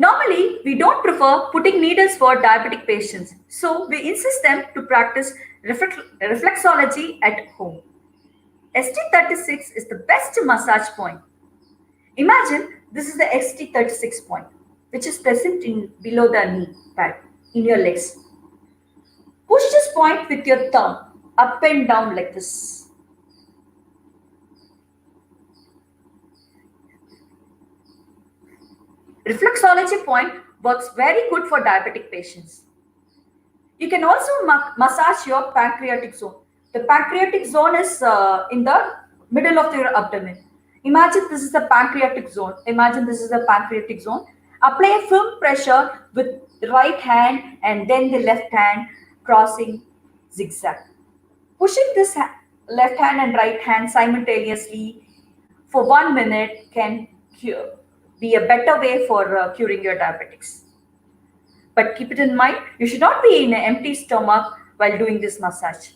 Normally, we don't prefer putting needles for diabetic patients, so we insist them to practice reflexology at home. ST36 is the best massage point. Imagine this is the ST36 point, which is present below the knee pad in your legs. Push this point with your thumb up and down like this. Reflexology point works very good for diabetic patients. You can also massage your pancreatic zone. The pancreatic zone is in the middle of your abdomen. Imagine this is the pancreatic zone. Imagine this is the pancreatic zone. Apply a firm pressure with the right hand and then the left hand crossing zigzag. Pushing this left hand and right hand simultaneously for 1 minute can be a better way for curing your diabetics. But keep it in mind, you should not be in an empty stomach while doing this massage.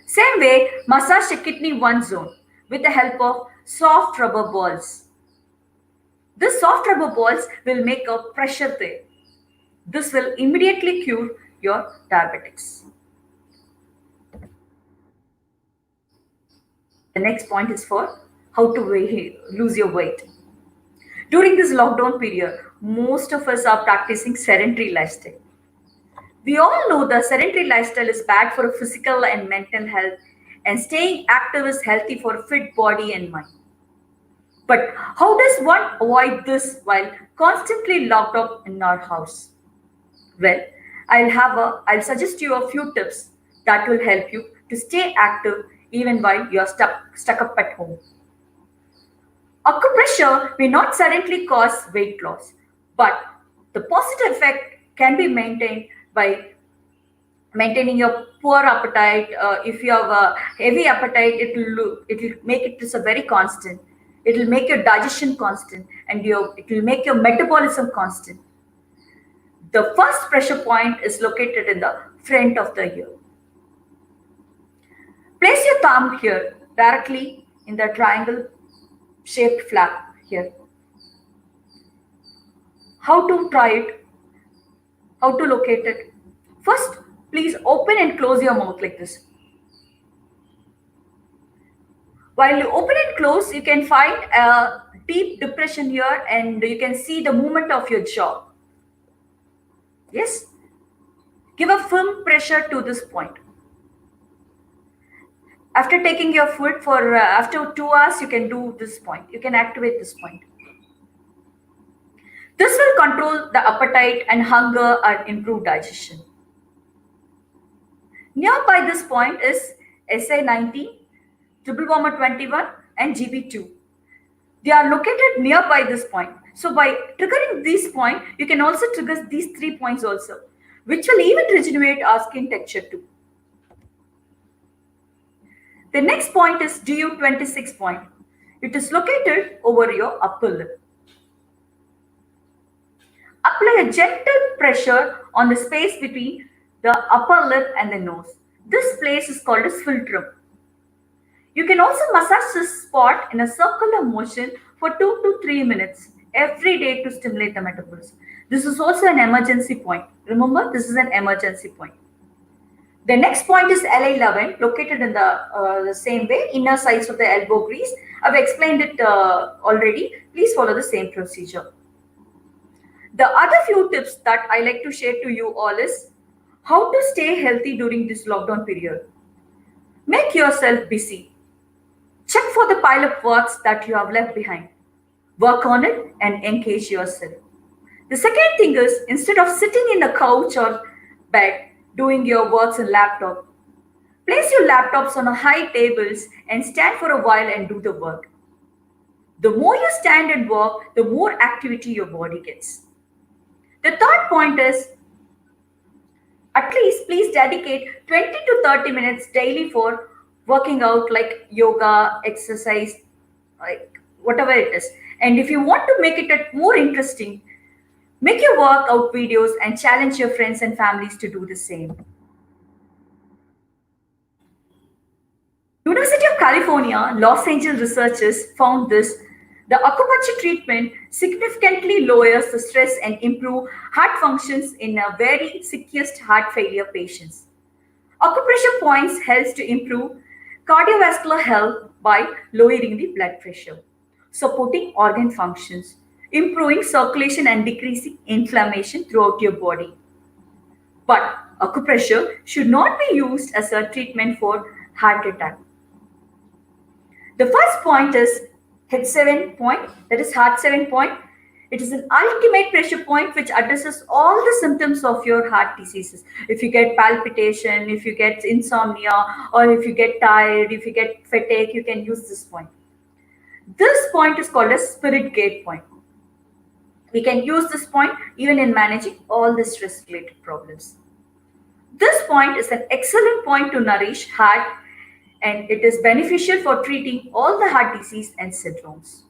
Same way, massage the kidney 1 zone with the help of soft rubber balls. This soft rubber balls will make a pressure there. This will immediately cure your diabetics. The next point is for how to lose your weight. During this lockdown period, most of us are practicing sedentary lifestyle. We all know the sedentary lifestyle is bad for physical and mental health, and staying active is healthy for a fit body and mind. But how does one avoid this while constantly locked up in our house? Well, I'll suggest you a few tips that will help you to stay active even while you're stuck up at home. Acupressure may not suddenly cause weight loss, but the positive effect can be maintained by maintaining your poor appetite. If you have a heavy appetite, it will make it just a very constant. It will make your digestion constant, and it will make your metabolism constant. The first pressure point is located in the front of the ear. Place your thumb here directly in the triangle shaped flap here. How to try it? How to locate it? First, please open and close your mouth like this. While you open and close, you can find a deep depression here, and you can see the movement of your jaw. Yes? Give a firm pressure to this point. After taking your food for after 2 hours, you can do this point. You can activate this point. This will control the appetite and hunger and improve digestion. Nearby this point is SA90, triple warmer 21, and GB2. They are located nearby this point. So by triggering this point, you can also trigger these 3 points also, which will even regenerate our skin texture too. The next point is DU26 point. It is located over your upper lip. Apply a gentle pressure on the space between the upper lip and the nose. This place is called as philtrum. You can also massage this spot in a circular motion for 2 to 3 minutes every day to stimulate the metabolism. This is also an emergency point. Remember, this is an emergency point. The next point is LA11, located in the same way, inner sides of the elbow grease. I've explained it already. Please follow the same procedure. The other few tips that I like to share to you all is how to stay healthy during this lockdown period. Make yourself busy. Check for the pile of works that you have left behind. Work on it and engage yourself. The second thing is, instead of sitting in the couch or bed doing your works in laptop, place your laptops on a high tables and stand for a while and do the work. The more you stand and walk, the more activity your body gets. The third point is, at least please dedicate 20 to 30 minutes daily for working out, like yoga, exercise, like whatever it is. And if you want to make it more interesting, make your workout videos and challenge your friends and families to do the same. University of California, Los Angeles researchers found this. The acupuncture treatment significantly lowers the stress and improve heart functions in a very sickest heart failure patients. Acupressure points helps to improve cardiovascular health by lowering the blood pressure, supporting organ functions, improving circulation and decreasing inflammation throughout your body. But acupressure should not be used as a treatment for heart attack. The first point is H7 point, that is heart 7 point. It is an ultimate pressure point which addresses all the symptoms of your heart diseases. If you get palpitation, if you get insomnia, or if you get tired, if you get fatigue, you can use this point. This point is called a spirit gate point. We can use this point even in managing all the stress related problems. This point is an excellent point to nourish heart, and it is beneficial for treating all the heart disease and syndromes.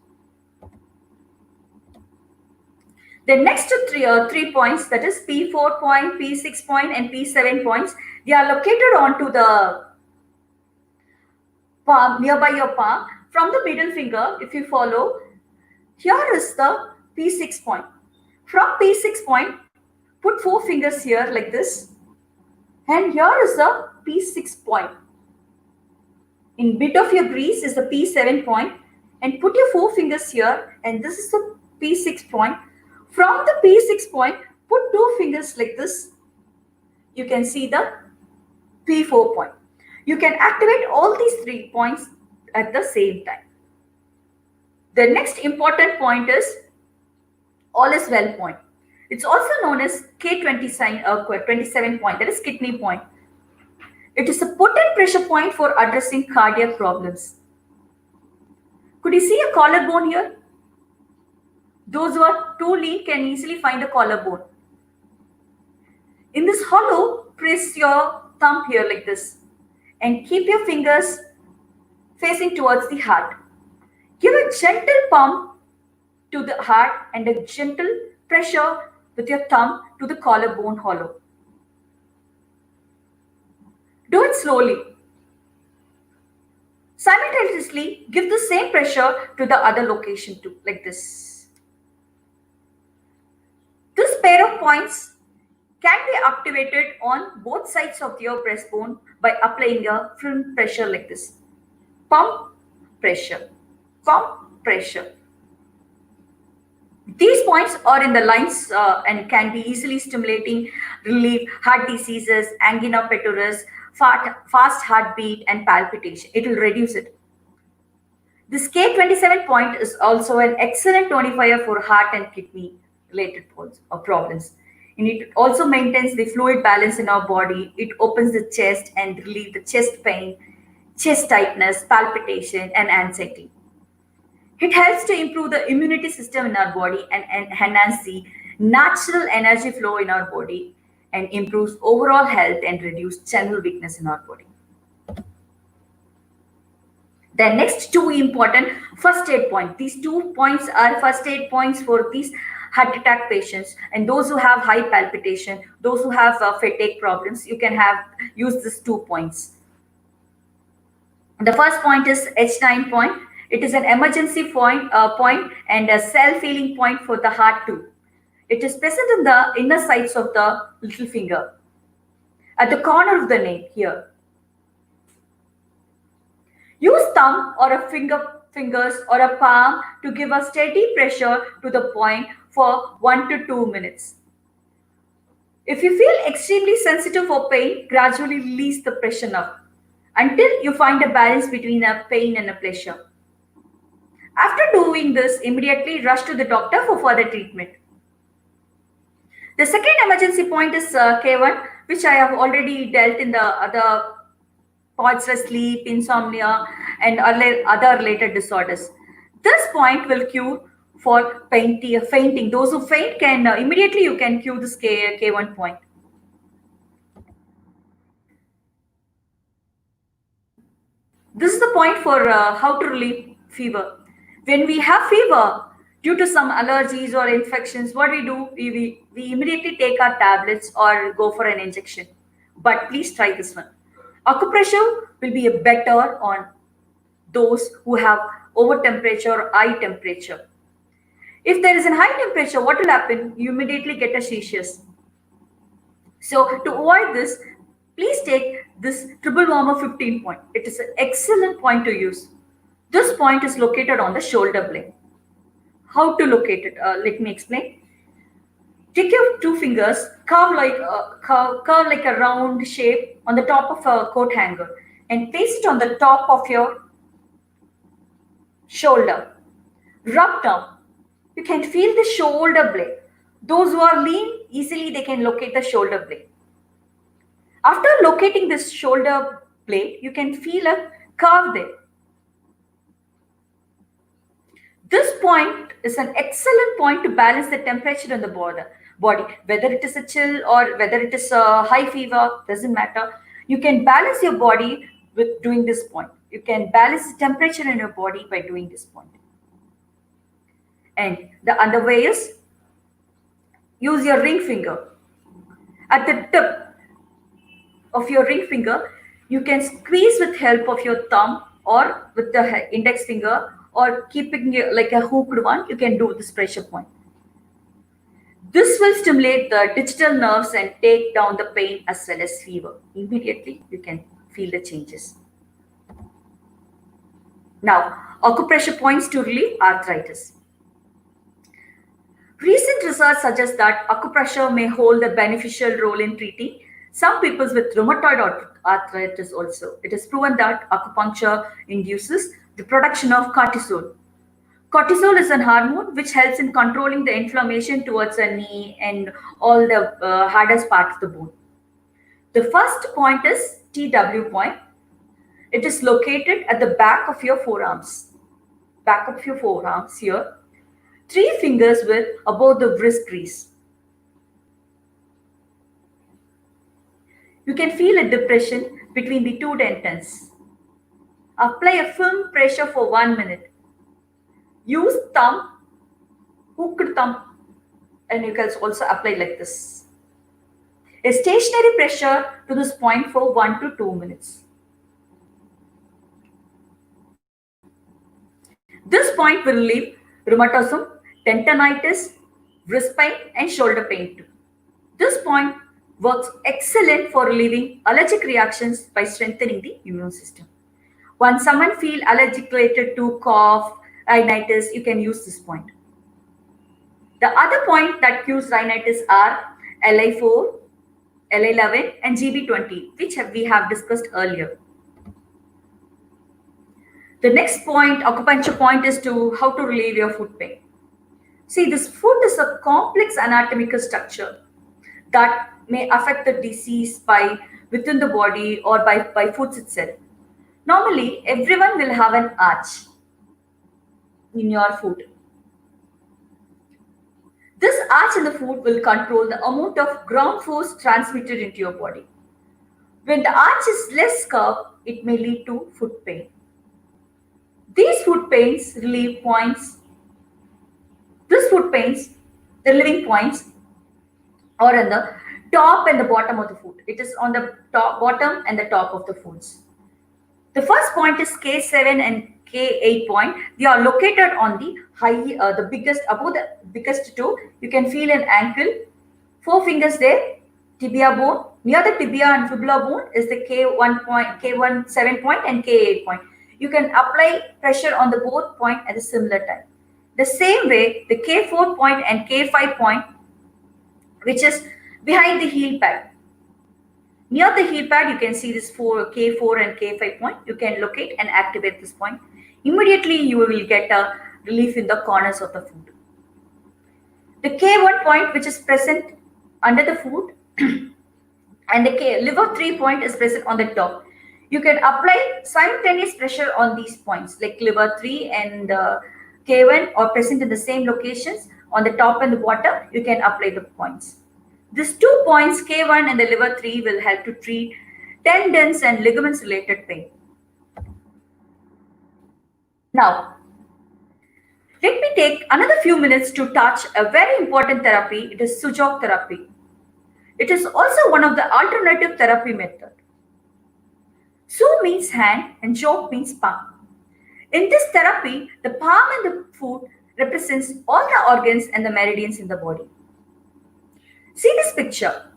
The next three points, that is P4 point, P6 point, and P7 points, they are located onto the palm, nearby your palm. From the middle finger, if you follow, here is the P6 point. From P6 point, put 4 fingers here like this, and here is the P6 point. In bit of your grease is the P7 point, and put your 4 fingers here, and this is the P6 point. From the P6 point, put 2 fingers like this. You can see the P4 point. You can activate all these 3 points at the same time. The next important point is all is well point. It's also known as K27 point, that is kidney point. It is a potent pressure point for addressing cardiac problems. Could you see a collarbone here? Those who are too lean can easily find a collarbone. In this hollow, press your thumb here like this and keep your fingers facing towards the heart. Give a gentle pump to the heart and a gentle pressure with your thumb to the collarbone hollow. Do it slowly. Simultaneously, give the same pressure to the other location too, like this. This pair of points can be activated on both sides of your breastbone by applying a firm pressure like this. Pump, pressure, pump, pressure. These points are in the lines and can be easily stimulating, relieve heart diseases, angina pectoris, fast heartbeat, and palpitation. It will reduce it. This K27 point is also an excellent tonifier for heart and kidney related problems. And it also maintains the fluid balance in our body. It opens the chest and relieves the chest pain, chest tightness, palpitation, and anxiety. It helps to improve the immunity system in our body and enhance the natural energy flow in our body, and improves overall health and reduce general weakness in our body. The next 2 important first aid points. These 2 points are first aid points for these heart attack patients and those who have high palpitation, those who have fatigue problems. You can use these 2 points. The first point is H9 point. It is an emergency point and a self-healing point for the heart too. It is present in the inner sides of the little finger, at the corner of the nail here. Use thumb or a fingers or a palm to give a steady pressure to the point for 1 to 2 minutes. If you feel extremely sensitive for pain, gradually release the pressure now until you find a balance between a pain and a pleasure. After doing this, immediately rush to the doctor for further treatment. The second emergency point is K1, which I have already dealt in the other points for sleep, insomnia, and other related disorders. This point will cure for fainting. Those who faint can immediately you can cure this K1 point. This is the point for how to relieve fever. When we have fever due to some allergies or infections, what we do, we immediately take our tablets or go for an injection. But please try this one. Acupressure will be better on those who have over temperature or high temperature. If there is a high temperature, what will happen? You immediately get a seizures. So to avoid this, please take this triple warmer 15 point. It is an excellent point to use. This point is located on the shoulder blade. How to locate it? Let me explain. Take your two fingers, curve like a round shape on the top of a coat hanger, and place it on the top of your shoulder. Rub down. You can feel the shoulder blade. Those who are lean, easily they can locate the shoulder blade. After locating this shoulder blade, you can feel a curve there. This point is an excellent point to balance the temperature in the body. Whether it is a chill or whether it is a high fever, doesn't matter. You can balance your body with doing this point. You can balance the temperature in your body by doing this point. And the other way is use your ring finger. At the tip of your ring finger, you can squeeze with help of your thumb or with the index finger, or keeping it like a hooked one, you can do this pressure point. This will stimulate the digital nerves and take down the pain as well as fever. Immediately, you can feel the changes. Now, acupressure points to relieve arthritis. Recent research suggests that acupressure may hold a beneficial role in treating some people with rheumatoid arthritis also. It is proven that acupuncture induces the production of cortisol. Cortisol is a hormone which helps in controlling the inflammation towards the knee and all the hardest part of the bone. The first point is TW point. It is located at the back of your forearms. Back of your forearms here. 3 fingers with above the wrist crease. You can feel a depression between the two tendons. Apply a firm pressure for 1 minute. Use thumb, hooked thumb, and you can also apply like this. A stationary pressure to this point for 1 to 2 minutes. This point will relieve rheumatism, tendonitis, wrist pain, and shoulder pain too. This point works excellent for relieving allergic reactions by strengthening the immune system. When someone feels allergic related to cough, rhinitis, you can use this point. The other point that cures rhinitis are LI4, LI11, and GB20, which we have discussed earlier. The next point, acupuncture point, is to how to relieve your foot pain. See, this foot is a complex anatomical structure that may affect the disease by within the body or by foot itself. Normally, everyone will have an arch in your foot. This arch in the foot will control the amount of ground force transmitted into your body. When the arch is less curved, it may lead to foot pain. These foot pains relieve points. These foot pains, the relieving points, are on the top and the bottom of the foot. It is on the top, bottom, and the top of the foot. The first point is K7 and K8 point. They are located on the the biggest, above the biggest toe. You can feel an ankle. 4 fingers there, tibia bone. Near the tibia and fibula bone is the K1 point, K7 point, and K8 point. You can apply pressure on the both point at a similar time. The same way, the K4 point and K5 point, which is behind the heel pad. Near the heel pad, you can see this K4 and K5 point. You can locate and activate this point. Immediately, you will get a relief in the corners of the foot. The K1 point, which is present under the foot, and the liver 3 point is present on the top. You can apply simultaneous pressure on these points, like liver 3 and K1 are present in the same locations. On the top and the bottom, you can apply the points. These 2 points, K1 and the liver 3, will help to treat tendons and ligaments related pain. Now, let me take another few minutes to touch a very important therapy. It is Sujok therapy. It is also one of the alternative therapy method. Su means hand and jok means palm. In this therapy, the palm and the foot represents all the organs and the meridians in the body. See this picture.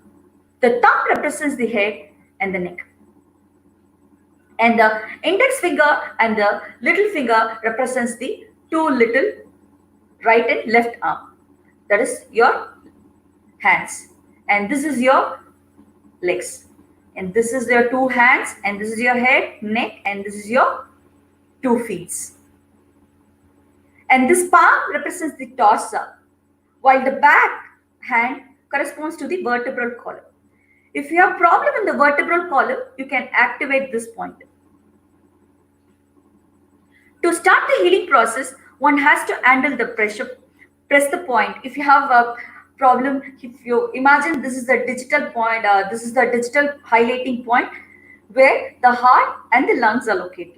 The thumb represents the head and the neck. And the index finger and the little finger represents the 2 little right and left arm. That is your hands. And this is your legs. And this is your 2 hands. And this is your head, neck. And this is your 2 feet. And this palm represents the torso, while the back hand corresponds to the vertebral column. If you have problem in the vertebral column, you can activate this point. To start the healing process, one has to handle the pressure, press the point. If you have a problem, if you imagine this is the digital point, this is the digital highlighting point where the heart and the lungs are located.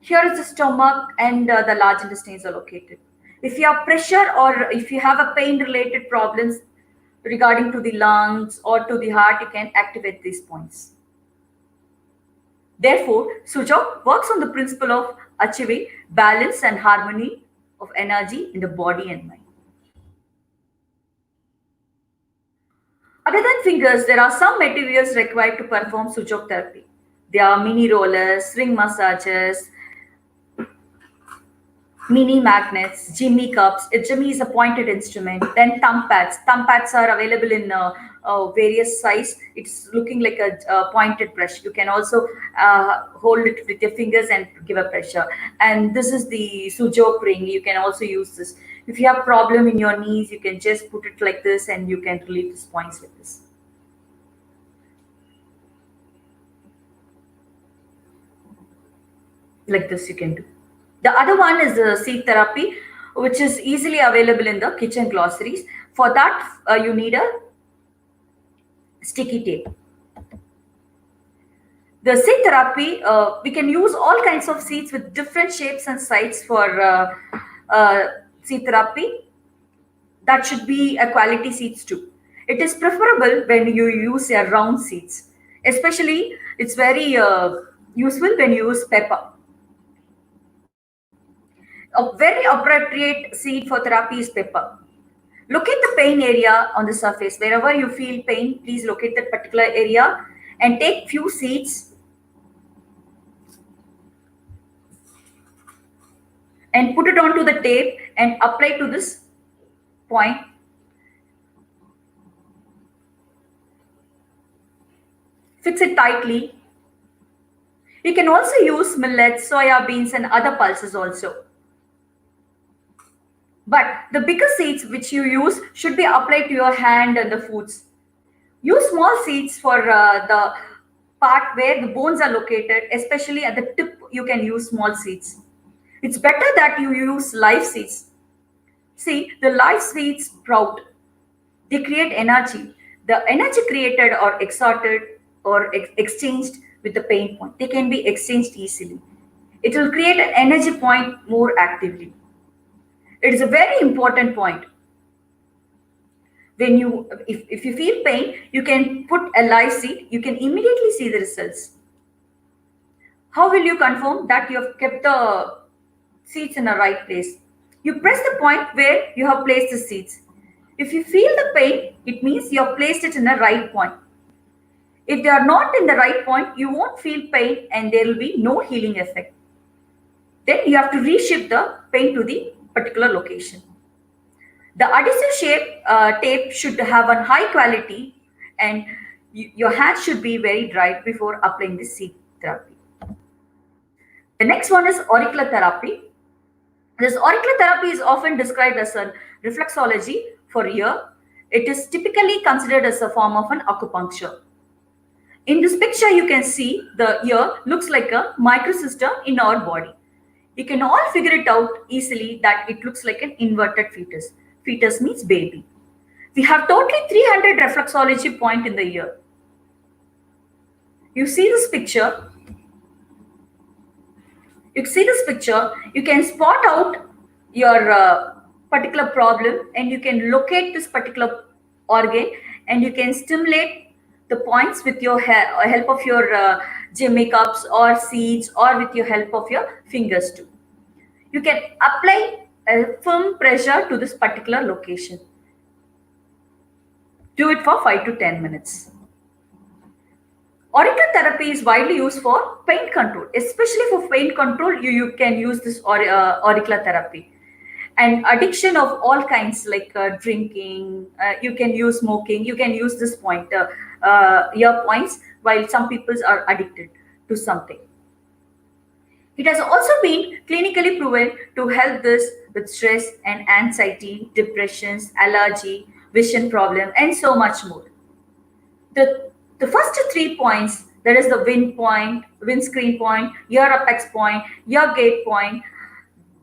Here is the stomach and the large intestines are located. If you have pressure or if you have a pain related problems regarding to the lungs or to the heart, you can activate these points. Therefore, Sujok works on the principle of achieving balance and harmony of energy in the body and mind. Other than fingers, there are some materials required to perform Sujok therapy. There are mini rollers, ring massagers, mini magnets, Jimmy cups. A Jimmy is a pointed instrument. Then thumb pads. Thumb pads are available in various size. It's looking like a pointed brush. You can also hold it with your fingers and give a pressure. And this is the Sujok ring. You can also use this. If you have problem in your knees, you can just put it like this and you can relieve these points with this. Like this you can do. The other one is the seed therapy, which is easily available in the kitchen glossaries. For that, you need a sticky tape. The seed therapy, we can use all kinds of seeds with different shapes and sizes for seed therapy. That should be a quality seeds too. It is preferable when you use a round seeds. Especially, it's very useful when you use pepper. A very appropriate seed for therapy is pepper. Locate the pain area on the surface. Wherever you feel pain, please locate that particular area and take few seeds and put it onto the tape and apply to this point. Fix it tightly. You can also use millets, soya beans and other pulses also. But the bigger seeds which you use should be applied to your hand and the foods. Use small seeds for the part where the bones are located, especially at the tip you can use small seeds. It's better that you use live seeds. See, the live seeds sprout. They create energy. The energy created or exerted or exchanged with the pain point. They can be exchanged easily. It will create an energy point more actively. It is a very important point. When you, if you feel pain, you can put a live seed. You can immediately see the results. How will you confirm that you have kept the seeds in the right place? You press the point where you have placed the seeds. If you feel the pain, it means you have placed it in the right point. If they are not in the right point, you won't feel pain and there will be no healing effect. Then you have to reshift the pain to the particular location. The adhesive shape tape should have a high quality and your hands should be very dry before applying the seed therapy. The next one is auricular therapy. This auricular therapy is often described as a reflexology for ear. It is typically considered as a form of an acupuncture. In this picture, you can see the ear looks like a microsystem in our body. You can all figure it out easily that it looks like an inverted fetus. Fetus means baby. We have totally 300 reflexology points in the ear. You see this picture. You can spot out your particular problem and you can locate this particular organ and you can stimulate the points with your help of your Jimmy cups or seeds or with your help of your fingers too. You can apply a firm pressure to this particular location. Do it for 5 to 10 minutes. Auricular therapy is widely used for pain control. Especially for pain control, you can use this auricular therapy. And addiction of all kinds like drinking, you can use smoking, you can use this ear points while some people are addicted to something. It has also been clinically proven to help this with stress and anxiety, depressions, allergy, vision problem, and so much more. The first 3 points, that is the wind point, windscreen point, ear apex point, ear gate point,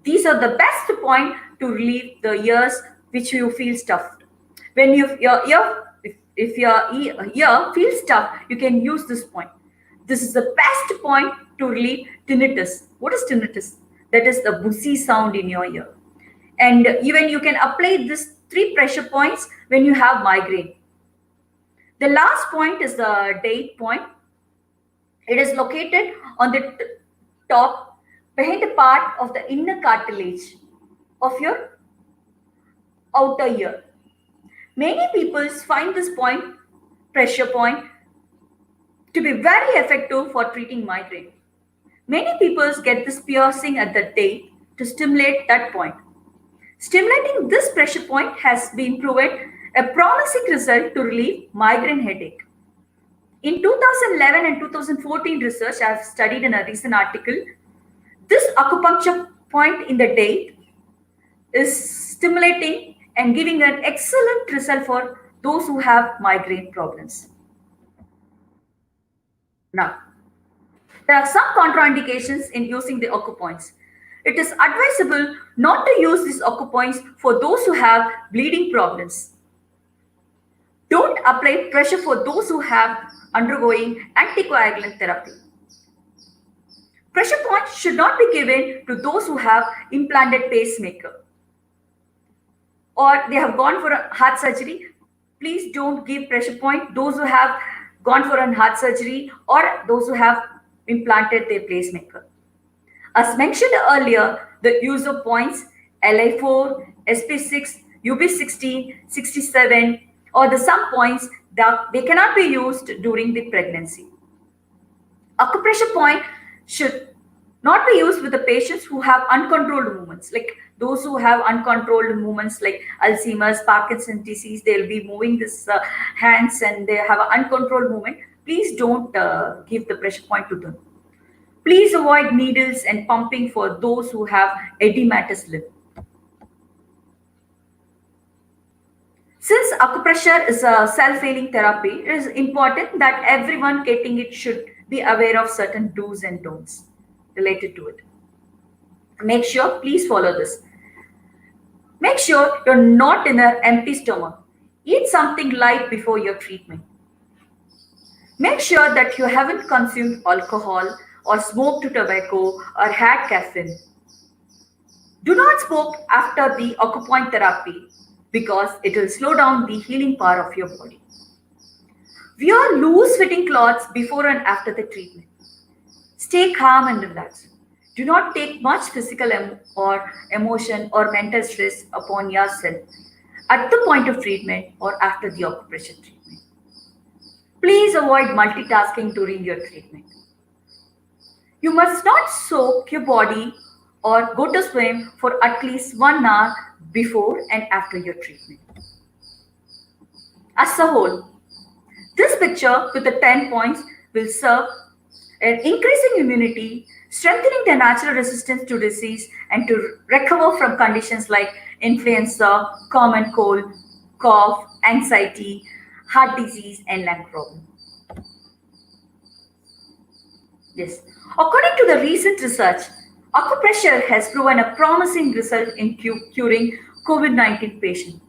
these are the best point to relieve the ears which you feel stuffed. When if your ear feels stuffed, you can use this point. This is the best point to relieve tinnitus. What is tinnitus? That is the buzzy sound in your ear. And even you can apply this 3 pressure points when you have migraine. The last point is the date point. It is located on the top behind the part of the inner cartilage of your outer ear. Many people find this pressure point, to be very effective for treating migraine. Many people get this piercing at the date to stimulate that point. Stimulating this pressure point has been proven a promising result to relieve migraine headache. In 2011 and 2014 research I have studied in a recent article, this acupuncture point in the date is stimulating and giving an excellent result for those who have migraine problems. Now, there are some contraindications in using the acupoints. It is advisable not to use these acupoints for those who have bleeding problems. Don't apply pressure for those who have undergoing anticoagulant therapy. Pressure points should not be given to those who have implanted pacemaker or they have gone for a heart surgery. Please don't give pressure point those who have gone for a heart surgery or those who have implanted their pacemaker. As mentioned earlier, the use of points LI4, SP6, UB16, 67 or the some points that they cannot be used during the pregnancy. Acupressure point should not be used with the patients who have uncontrolled movements, like those who have uncontrolled movements like Alzheimer's, Parkinson's disease, they'll be moving this hands and they have an uncontrolled movement. Please don't give the pressure point to them. Please avoid needles and pumping for those who have edematous lip. Since acupressure is a self-healing therapy, it is important that everyone getting it should be aware of certain do's and don'ts related to it. Make sure, please follow this. Make sure you're not in an empty stomach. Eat something light before your treatment. Make sure that you haven't consumed alcohol or smoked tobacco or had caffeine. Do not smoke after the acupoint therapy because it will slow down the healing power of your body. Wear loose fitting clothes before and after the treatment. Stay calm and relaxed. Do not take much physical or emotion or mental stress upon yourself at the point of treatment or after the acupressure treatment. Please avoid multitasking during your treatment. You must not soak your body or go to swim for at least 1 hour before and after your treatment. As a whole, this picture with the 10 points will serve in increasing immunity, strengthening the natural resistance to disease, and to recover from conditions like influenza, common cold, cough, anxiety, heart disease, and lung problem. Yes. According to the recent research, Acupressure has proven a promising result in curing COVID-19 patients.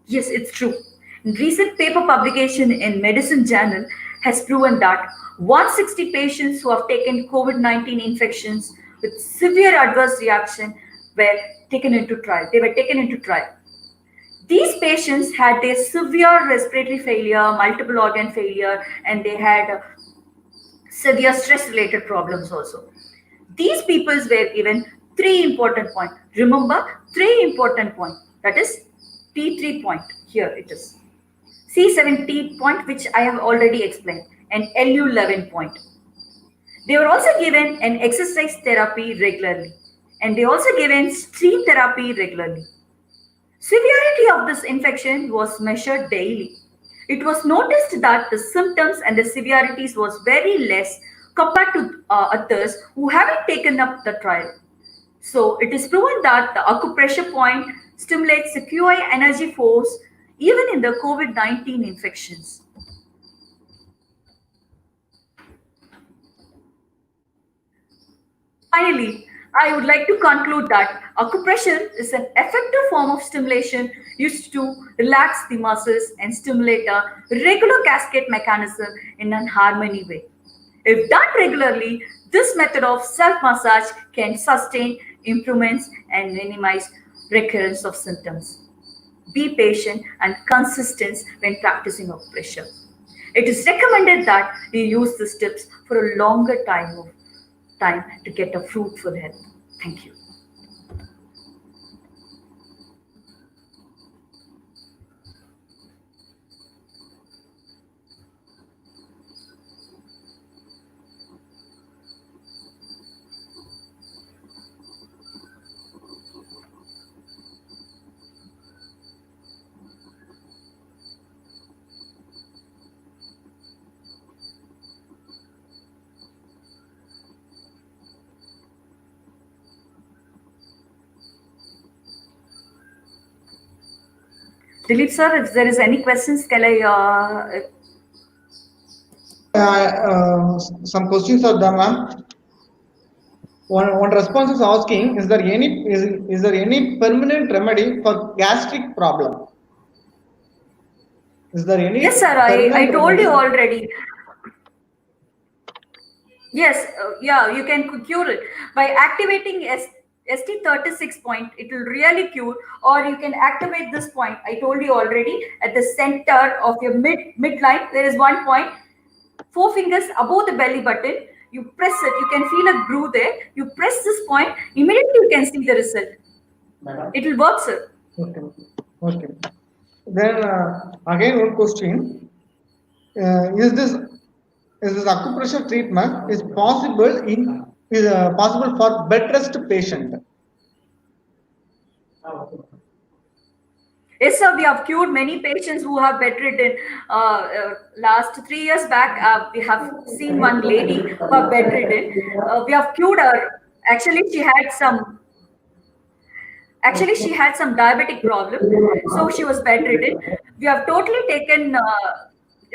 Yes, it's true. Recent paper publication in Medicine Journal has proven that 160 patients who have taken COVID-19 infections with severe adverse reaction were taken into trial. They were taken into trial. These patients had a severe respiratory failure, multiple organ failure, and they had severe stress-related problems also. These peoples were given three important points. Remember, three important points. That is T3 point. Here it is. C17 point, which I have already explained, and LU11 point. They were also given an exercise therapy regularly, and they also given stream therapy regularly. Severity of this infection was measured daily. It was noticed that the symptoms and the severities was very less compared to others who haven't taken up the trial. So it is proven that the acupressure point stimulates the QI energy force even in the COVID-19 infections. Finally, I would like to conclude that acupressure is an effective form of stimulation used to relax the muscles and stimulate a regular cascade mechanism in an harmony way. If done regularly, this method of self-massage can sustain improvements and minimize recurrence of symptoms. Be patient and consistent when practicing acupressure. It is recommended that you use these tips for a longer time to get a fruitful health. Thank you. Dilip sir, if there is any questions, can I? Some questions are there, ma'am. One response is asking: is there any permanent remedy for gastric problem? Is there any? Yes, sir. I told you already. Yes, yeah, you can cure it by activating ST36 point. It will really cure, or you can activate this point. I told you already at the center of your midline. There is one point, 4 fingers above the belly button. You press it. You can feel a groove there. You press this point. Immediately you can see the result. It will work, sir. Okay. Okay. Then again one question: is this acupressure treatment is possible for bed rest patient? Yes, sir. We have cured many patients who have bedridden. Last 3 years back, we have seen one lady who are bedridden. We have cured her. Actually, she had some diabetic problem, so she was bedridden. We have totally taken.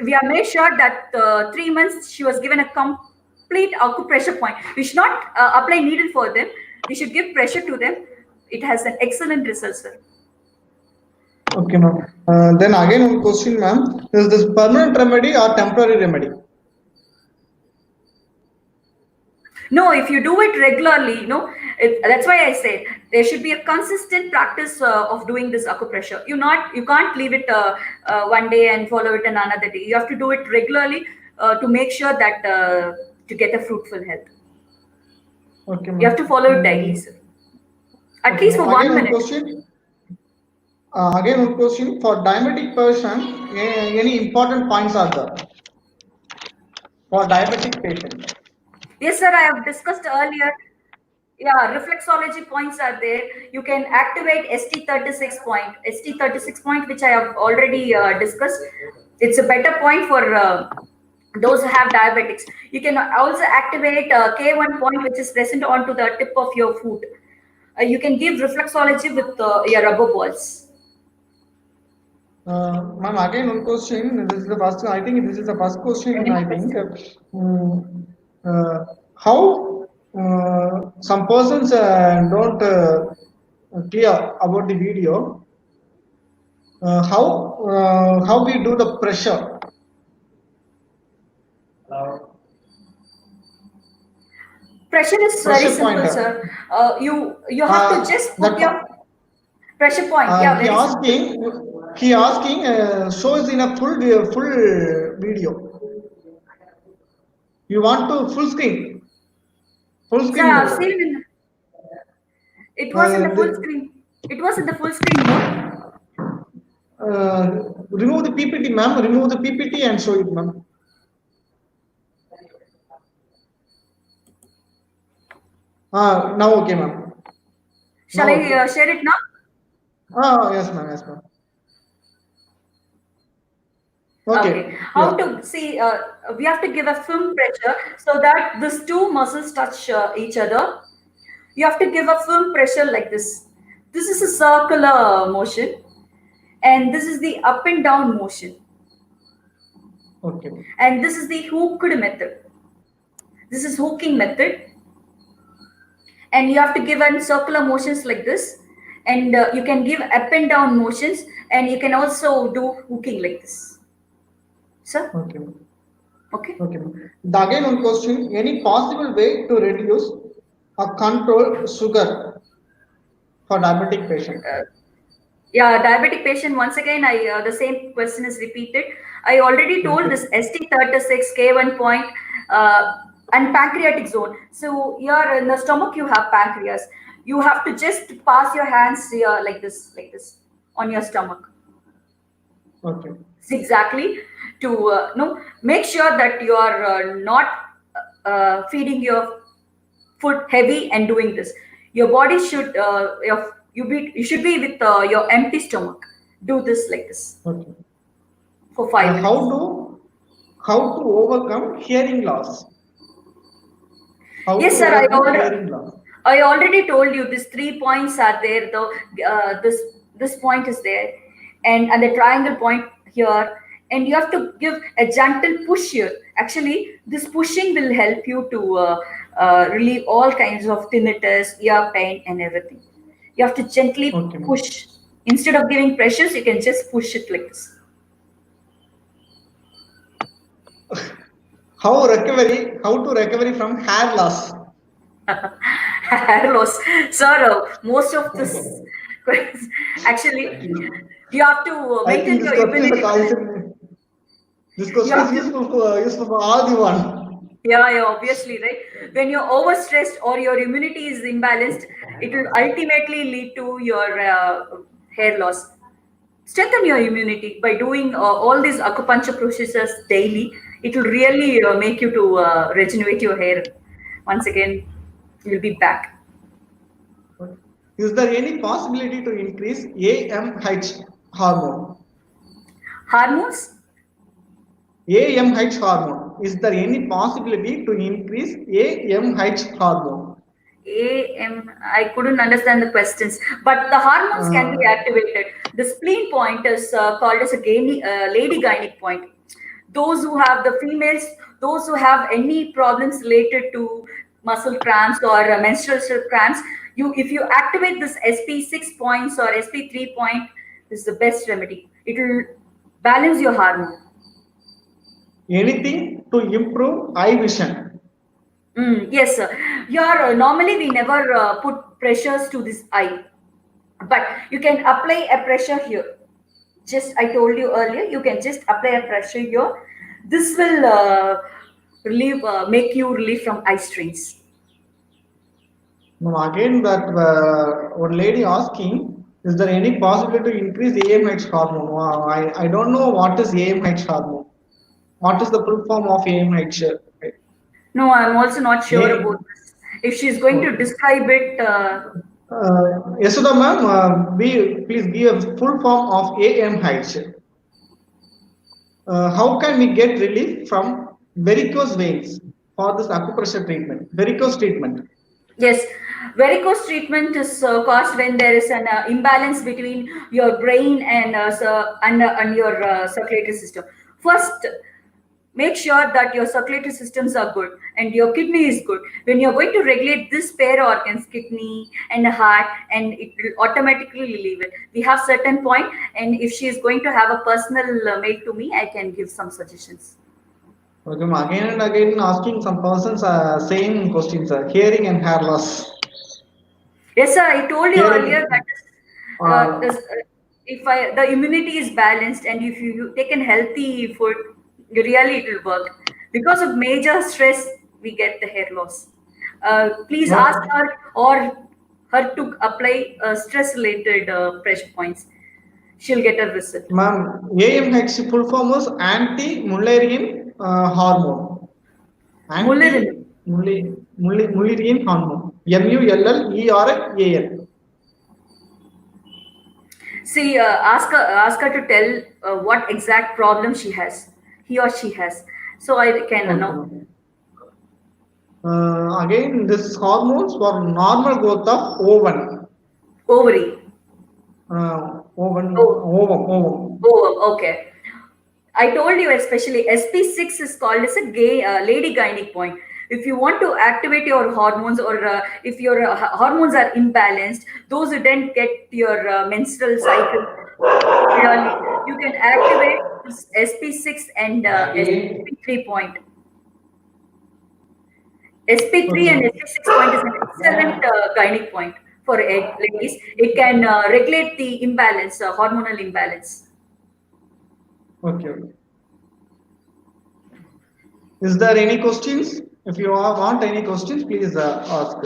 We have made sure that 3 months she was given a complete acupressure point. We should not apply needle for them. We should give pressure to them. It has an excellent result, sir. Okay, ma'am. Then again one question, ma'am: is this permanent remedy or temporary remedy? No, if you do it regularly, that's why I said there should be a consistent practice of doing this acupressure. You can't leave it one day and follow it another day. You have to do it regularly to make sure that to get a fruitful health. Okay, you have to follow it daily, sir. At least for 1 minute. Again one question: for diabetic person, any important points are there for diabetic patient? Yes, sir. I have discussed earlier. Yeah, reflexology points are there. You can activate ST36 point. ST36 point, which I have already discussed. It's a better point for those who have diabetics. You can also activate K1 point, which is present onto the tip of your foot. You can give reflexology with your rubber balls. Ma'am, again one question. This is the first. I think this is the first question. I think how some persons don't clear about the video. How we do the pressure? Pressure is very simple, sir. You have to just put your pressure point. Yeah, very simple. He asking shows in a full video. You want to full screen? Full screen. Sir, I've seen in. It was in the full screen. It was in the full screen mode. Remove the PPT, ma'am. Remove the PPT and show it, ma'am. Now okay, ma'am. Shall I share it now? Yes, ma'am. Yes, ma'am. Okay. How to see? We have to give a firm pressure so that these two muscles touch each other. You have to give a firm pressure like this. This is a circular motion, and this is the up and down motion. Okay. And this is the hooked method. This is hooking method. And you have to give an circular motions like this, and you can give up and down motions, and you can also do hooking like this. Sir? Okay. Okay. Okay. Again, one question: any possible way to reduce or control sugar for diabetic patient? Yeah, diabetic patient. Once again, the same question is repeated. I already told this ST36 K1 point. And pancreatic zone. So here in the stomach you have pancreas. You have to just pass your hands here like this on your stomach. Okay. Exactly to make sure that you are not feeding your food heavy and doing this. Your body should you should be with your empty stomach. Do this like this. Okay. For 5 minutes. How to overcome hearing loss? Yes, sir. I already told you these 3 points are there. Though this point is there, and the triangle point here, and you have to give a gentle push here. Actually, this pushing will help you to relieve all kinds of tinnitus, ear pain, and everything. You have to gently push. Instead of giving pressures, you can just push it like this. How to recover from hair loss? Hair loss, sir. Most of this, actually, you have to maintain your immunity. This question is useful for all the one. Yeah, obviously, right? When you're overstressed or your immunity is imbalanced, it will ultimately lead to your hair loss. Strengthen your immunity by doing all these acupuncture procedures daily. It will really make you to regenerate your hair. Once again, you'll be back. Is there any possibility to increase AMH hormone? Hormones? AMH hormone. Is there any possibility to increase AMH hormone? I couldn't understand the questions, but the hormones can be activated. The spleen point is called as a lady gynic point. Those who have the females, those who have any problems related to muscle cramps or menstrual cramps, if you activate this SP6 points or SP3 point, this is the best remedy. It will balance your hormone. Anything to improve eye vision? Yes, sir. Normally we never put pressures to this eye, but you can apply a pressure here. Just I told you earlier, you can just apply a pressure here. This will make you relief from eye strains. No, again, that one lady asking, is there any possibility to increase AMH hormone? Wow, I don't know what is AMH hormone. What is the full form of AMH? No, I'm also not sure about this. If she's going to describe it. Yasuda ma'am, please give a full form of AMH. How can we get relief from varicose veins for this acupressure treatment? Varicose treatment. Yes, varicose treatment is caused when there is an imbalance between your brain and your circulatory system. First, make sure that your circulatory systems are good and your kidney is good. When you're going to regulate this pair organs, kidney and heart, and it will automatically relieve it. We have certain point, and if she is going to have a personal mail to me, I can give some suggestions. Okay, again and again asking some persons same questions, hearing and hair loss. Yes, sir. I told you Hearing. earlier that if the immunity is balanced and if you take a healthy food, really it will work. Because of major stress, we get the hair loss. Please ask her or her to apply stress-related pressure points. She'll get a result. Ma'am, AMH full form is anti-Mullerian hormone. Mullerian hormone. MULLERAN. See, ask her to tell what exact problem he or she has. So I can know. Again, this hormones for normal growth of ovum. Ovary. Ovum. Okay. I told you especially SP6 is called as a lady gynae point. If you want to activate your hormones or if your hormones are imbalanced, those who didn't get your menstrual cycle clearly, you can activate this SP6 and SP3 point. SP3 and SP6 point is an excellent gynae point for ladies. It can regulate the imbalance, hormonal imbalance. Okay. Is there any questions? If you want any questions, please ask.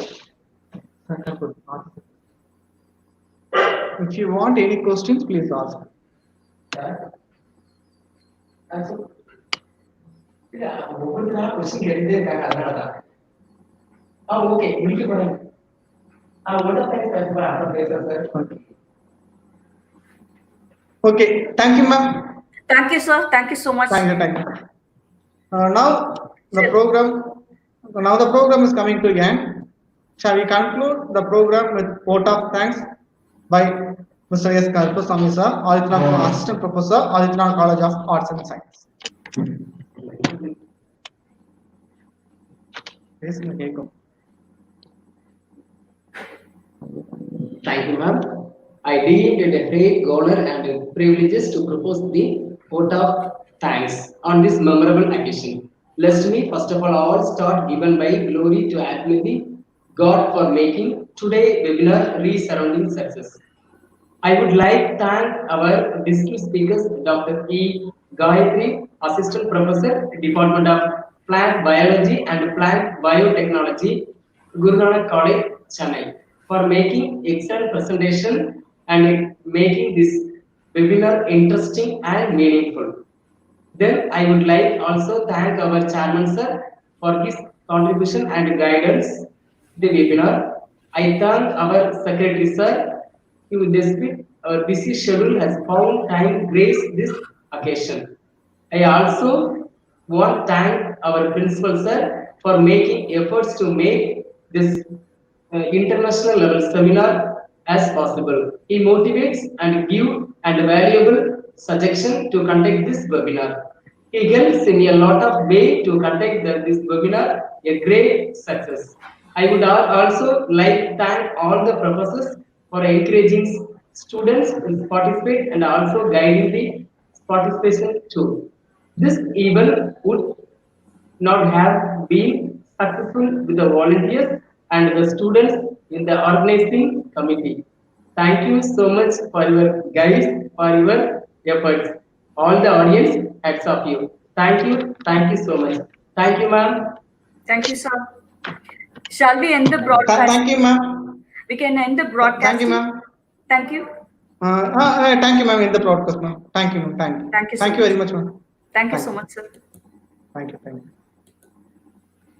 If you want any questions, please ask. Okay, thank you, ma'am. Thank you, sir. Thank you so much. Thank you. Now the program is coming to an end. Shall we conclude the program with vote of thanks by Mr. S. Karpasamy sir, ADITANAR Assistant Professor, ADITANAR College of Arts and Science. Thank you, ma'am. I deem it a great honor and privilege to propose the vote of thanks on this memorable occasion. Let me first of all start given by glory to Almighty God for making today webinar re-surrounding success. I would like to thank our distinguished speakers, Dr.E. Gayathiri, Assistant Professor, Department of Plant Biology and Plant Biotechnology, Guru Nanak College, Chennai, for making excellent presentation and making this webinar interesting and meaningful. Then I would like also thank our chairman sir for his contribution and guidance the webinar. I thank our secretary sir who despite our busy schedule has found time to grace this occasion. I also want to thank our principal sir for making efforts to make this international level seminar as possible. He motivates and gives and valuable suggestion to conduct this webinar. He helps in a lot of way to conduct this webinar a great success. I would also like to thank all the professors for encouraging students to participate and also guiding the participation too. This event would not have been successful with the volunteers and the students in the organizing committee. Thank you so much for your guys, for your efforts. All the audience, hats off you. Thank you so much. Thank you, ma'am. Thank you, sir. Shall we end the broadcast? Thank you, ma'am. We can end the broadcast. Thank you, ma'am. Thank you. Thank you, ma'am. In the broadcast, ma'am. Thank you, ma'am. Thank you. Thank you very much, ma'am. Thank you so much, sir. Thank you.